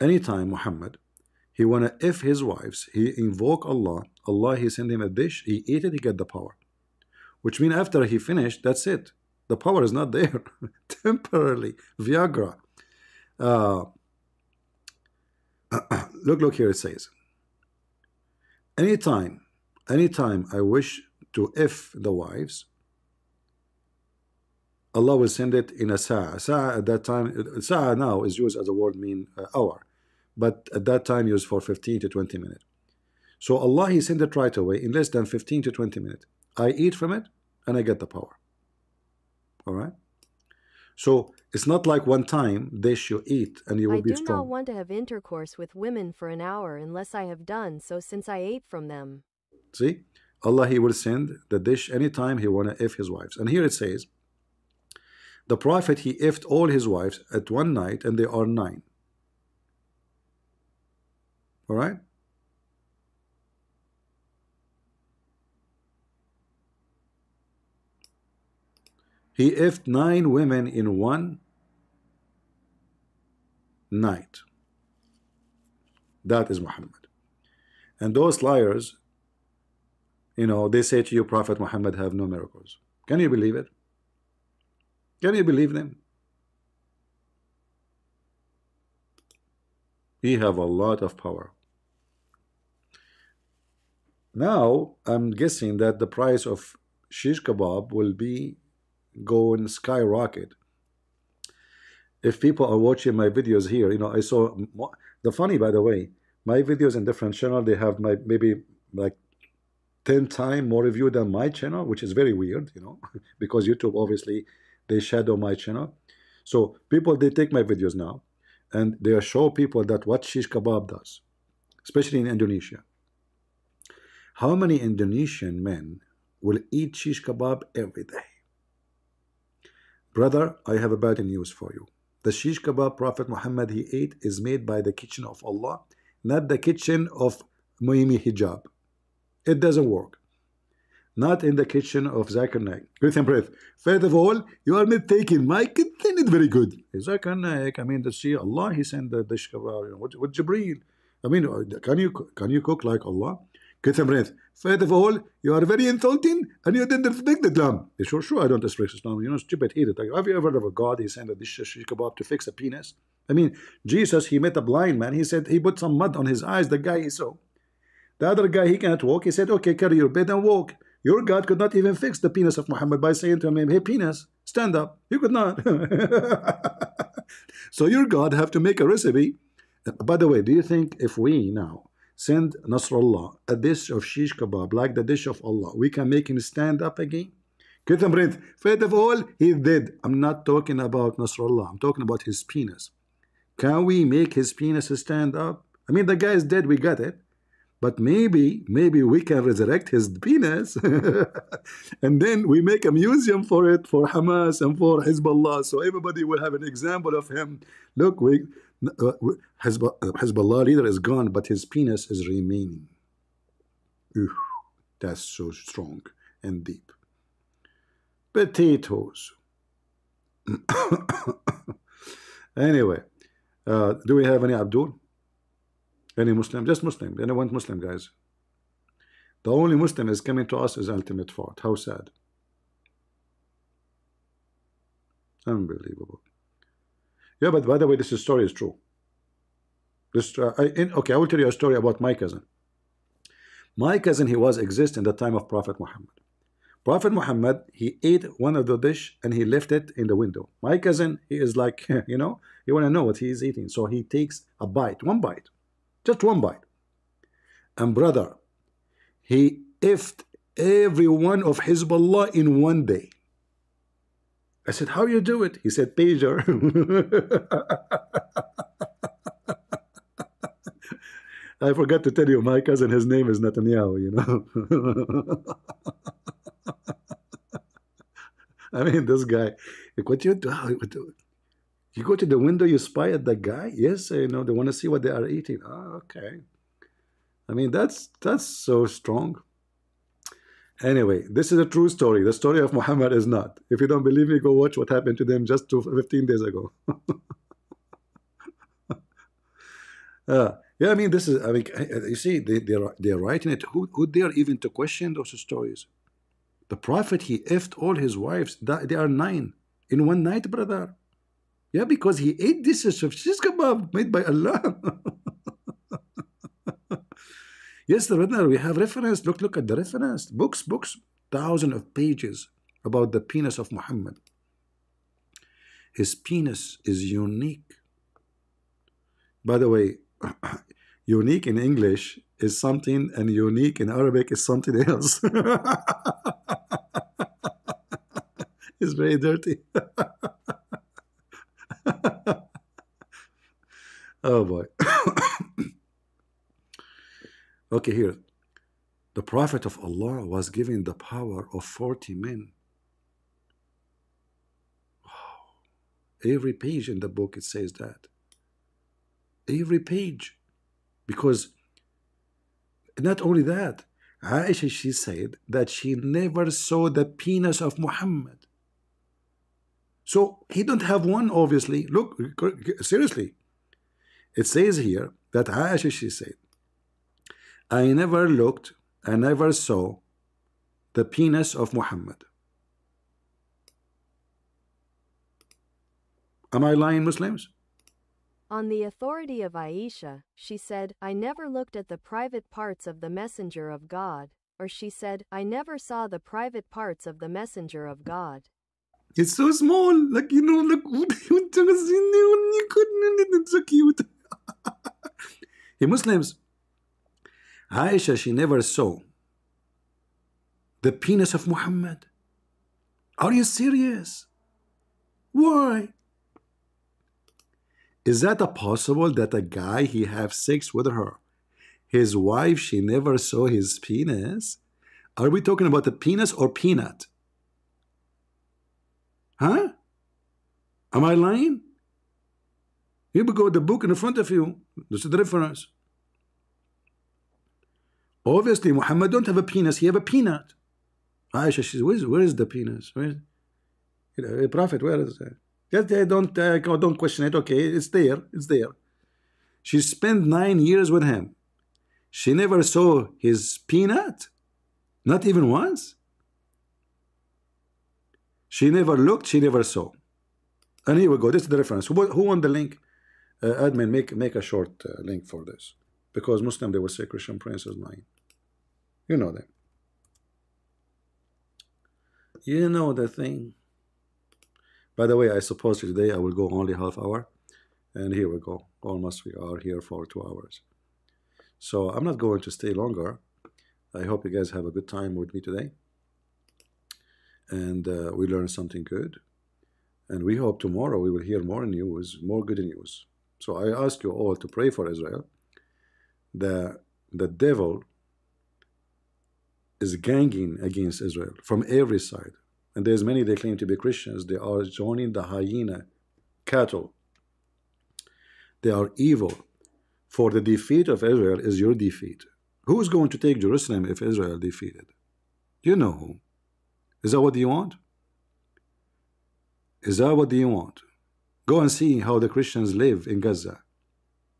Muhammad, he wanna if his wives, he invoke Allah, he send him a dish, he eat it, he get the power. Which means after he finished, that's it. The power is not there. Temporarily. Viagra. Look here, it says. Anytime I wish to if the wives, Allah will send it in a sa'a. Sa'a at that time, sa'a now is used as a word mean hour. But at that time used for 15 to 20 minutes. So Allah, he sent it right away in less than 15 to 20 minutes. I eat from it and I get the power. All right? So it's not like one time dish you eat and you will be strong. I do not want to have intercourse with women for an hour unless I have done so since I ate from them. See? Allah, he will send the dish anytime he want to if his wives. And here it says, the Prophet, he ifed all his wives at one night and they are 9. All right? He ifed 9 women in one night. That is Muhammad. And those liars, you know, they say to you, Prophet Muhammad have no miracles. Can you believe it? Can you believe them? He have a lot of power. Now, I'm guessing that the price of shish kebab will be going skyrocket. If people are watching my videos here, you know, I saw the funny, by the way, my videos in different channel, they have maybe like 10 times more review than my channel, which is very weird, you know, because YouTube obviously they shadow my channel. So people, they take my videos now and they show people that what shish kebab does, especially in Indonesia. How many Indonesian men will eat shish kebab every day? Brother, I have a bad news for you. The shish kebab Prophet Muhammad he ate is made by the kitchen of Allah, not the kitchen of Muhimi Hijab. It doesn't work. Not in the kitchen of Zakir Naik. With him breath. First of all, you are not taking my kitchen is very good. Zakir Naik, I mean, see Allah, he sent the shish kebab with Jibreel. I mean, can you cook like Allah? First of all, you are very insulting and you didn't respect Islam. Sure, I don't respect Islam. You know, stupid idiot. Have you ever heard of a God? He sent a shish kebab to fix a penis. I mean, Jesus, he met a blind man. He said he put some mud on his eyes. The guy he saw. The other guy, he cannot walk. He said, okay, carry your bed and walk. Your God could not even fix the penis of Muhammad by saying to him, hey, penis, stand up. You could not. So your God have to make a recipe. By the way, do you think if we now send Nasrullah a dish of shish kebab like the dish of Allah, we can make him stand up again? First of all, he's dead. I'm not talking about Nasrullah. I'm talking about his penis. Can we make his penis stand up? I mean, the guy is dead. We got it. But maybe we can resurrect his penis and then we make a museum for it, for Hamas and for Hezbollah. So everybody will have an example of him. Look, Hezbollah leader is gone, but his penis is remaining. Ooh, that's so strong and deep. Potatoes. Anyway, do we have any Abdul? Any Muslim? Just Muslim. Anyone Muslim, guys? The only Muslim is coming to us is ultimate fault. How sad. Unbelievable. Yeah, but by the way, this story is true. This okay, I will tell you a story about my cousin. My cousin, he was exist in the time of Prophet Muhammad. Prophet Muhammad, he ate one of the dish and he left it in the window. My cousin, he is like, you know, you want to know what he is eating. So he takes a bite, one bite, just one bite. And brother, he ifed every one of Hezbollah in one day. I said, how you do it? He said, pager. I forgot to tell you, my cousin, his name is Netanyahu, you know. I mean, this guy, like, what you do? You go to the window, you spy at the guy? Yes, you know, they want to see what they are eating. Oh, okay. I mean, that's so strong. Anyway, this is a true story. The story of Muhammad is not. If you don't believe me, go watch what happened to them just 15 days ago. Yeah, I mean, this is, I mean, you see, they're writing it. Who dare even to question those stories? The Prophet, he effed all his wives. They are 9 in one night, brother. Yeah, because he ate dishes of shish kebab made by Allah. Yes, brother, we have reference. Look at the reference. Books, thousands of pages about the penis of Muhammad. His penis is unique. By the way, unique in English is something, and unique in Arabic is something else. It's very dirty. Oh boy. Okay, here. The Prophet of Allah was given the power of 40 men. Wow. Every page in the book, it says that. Every page. Because not only that, Aisha, she said that she never saw the penis of Muhammad. So he don't have one, obviously. Look, seriously. It says here that Aisha, she said, I never looked, I never saw the penis of Muhammad. Am I lying, Muslims? On the authority of Aisha, she said, I never looked at the private parts of the Messenger of God. Or she said, I never saw the private parts of the Messenger of God. It's so small. Like, you know, look. It's so cute. Hey, Muslims, Aisha, she never saw the penis of Muhammad. Are you serious? Why? Is that possible that a guy, he have sex with her? His wife, she never saw his penis? Are we talking about the penis or peanut? Huh? Am I lying? Here we go, the book in front of you. This is the reference. Obviously, Muhammad don't have a penis. He have a peanut. Aisha, she says, where is the penis? Where, you know, Prophet, where is it? Just don't question it. Okay, it's there. It's there. She spent 9 years with him. She never saw his peanut. Not even once. She never looked. She never saw. And here we go. This is the reference. Who won the link? Admin, make a short link for this. Because Muslim, they will say Christian Prince is lying. You know that. You know the thing. By the way, I suppose today I will go only half hour. And here we go. Almost we are here for 2 hours. So I'm not going to stay longer. I hope you guys have a good time with me today. And we learned something good. And we hope tomorrow we will hear more news, more good news. So I ask you all to pray for Israel. The devil is ganging against Israel from every side. And there's many, they claim to be Christians. They are joining the hyena cattle. They are evil. For the defeat of Israel is your defeat. Who is going to take Jerusalem if Israel defeated? You know who. Is that what you want? Is that what you want? Go and see how the Christians live in Gaza.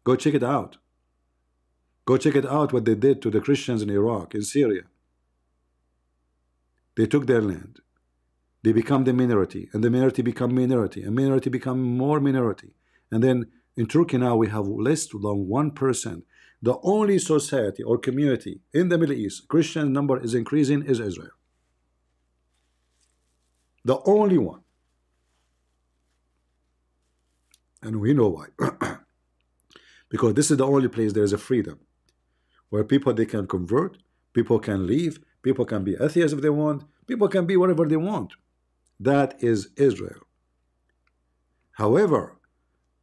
Go check it out. Go check it out what they did to the Christians in Iraq, in Syria. They took their land. They become the minority, and the minority become minority, and minority become more minority. And then in Turkey now we have less than 1%. The only society or community in the Middle East, Christian number is increasing, is Israel. The only one. And we know why. Because this is the only place there is a freedom, where people, they can convert, people can leave, people can be atheists if they want, people can be whatever they want. That is Israel. However,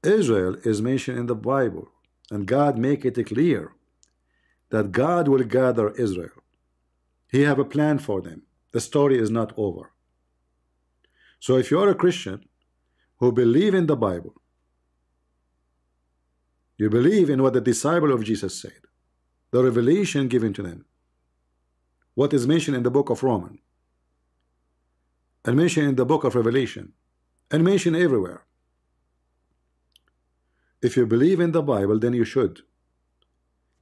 Israel is mentioned in the Bible, and God make it clear that God will gather Israel. He have a plan for them. The story is not over. So if you are a Christian who believe in the Bible, you believe in what the disciple of Jesus said, the revelation given to them, what is mentioned in the book of Romans, and mentioned in the book of Revelation, and mentioned everywhere. If you believe in the Bible, then you should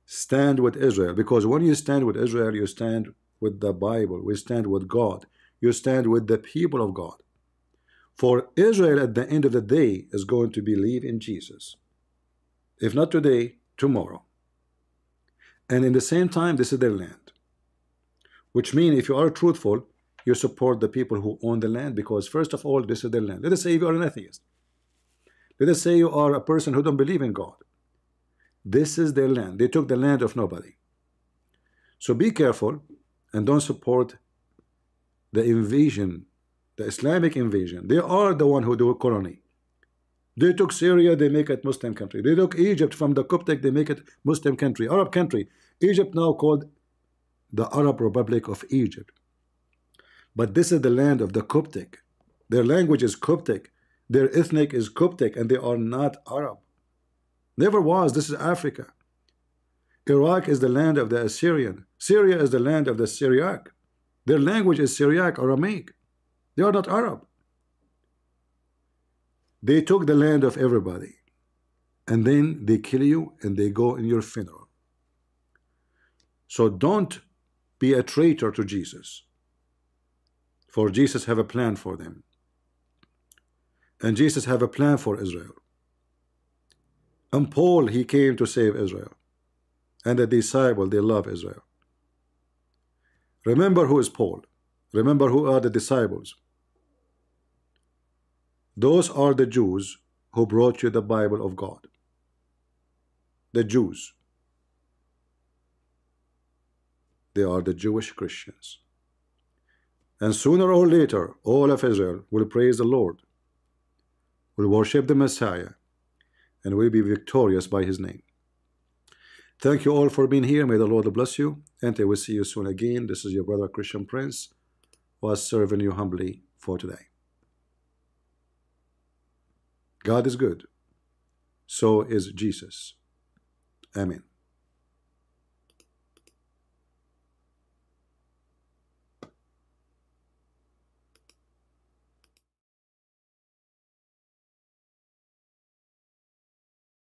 stand with Israel, because when you stand with Israel, you stand with the Bible, we stand with God, you stand with the people of God. For Israel at the end of the day is going to believe in Jesus. If not today, tomorrow. And in the same time, this is their land. Which means if you are truthful, you support the people who own the land, because first of all, this is their land. Let us say you are an atheist. Let us say you are a person who don't believe in God. This is their land. They took the land of nobody. So be careful and don't support the invasion, the Islamic invasion. They are the one who do a colony. They took Syria, they make it Muslim country. They took Egypt from the Coptic, they make it Muslim country, Arab country. Egypt now called the Arab Republic of Egypt. But this is the land of the Coptic. Their language is Coptic. Their ethnic is Coptic, and they are not Arab. Never was. This is Africa. Iraq is the land of the Assyrian. Syria is the land of the Syriac. Their language is Syriac, Aramaic. They are not Arab. They took the land of everybody, and then they kill you and they go in your funeral. So don't be a traitor to Jesus, for Jesus have a plan for them, and Jesus have a plan for Israel. And Paul, he came to save Israel, and the disciple, they love Israel. Remember who is Paul. Remember who are the disciples. Those are the Jews who brought you the Bible of God. The Jews. They are the Jewish Christians. And sooner or later, all of Israel will praise the Lord, will worship the Messiah, and will be victorious by his name. Thank you all for being here. May the Lord bless you, and I will see you soon again. This is your brother Christian Prince, was serving you humbly for today. God is good. So is Jesus. Amen.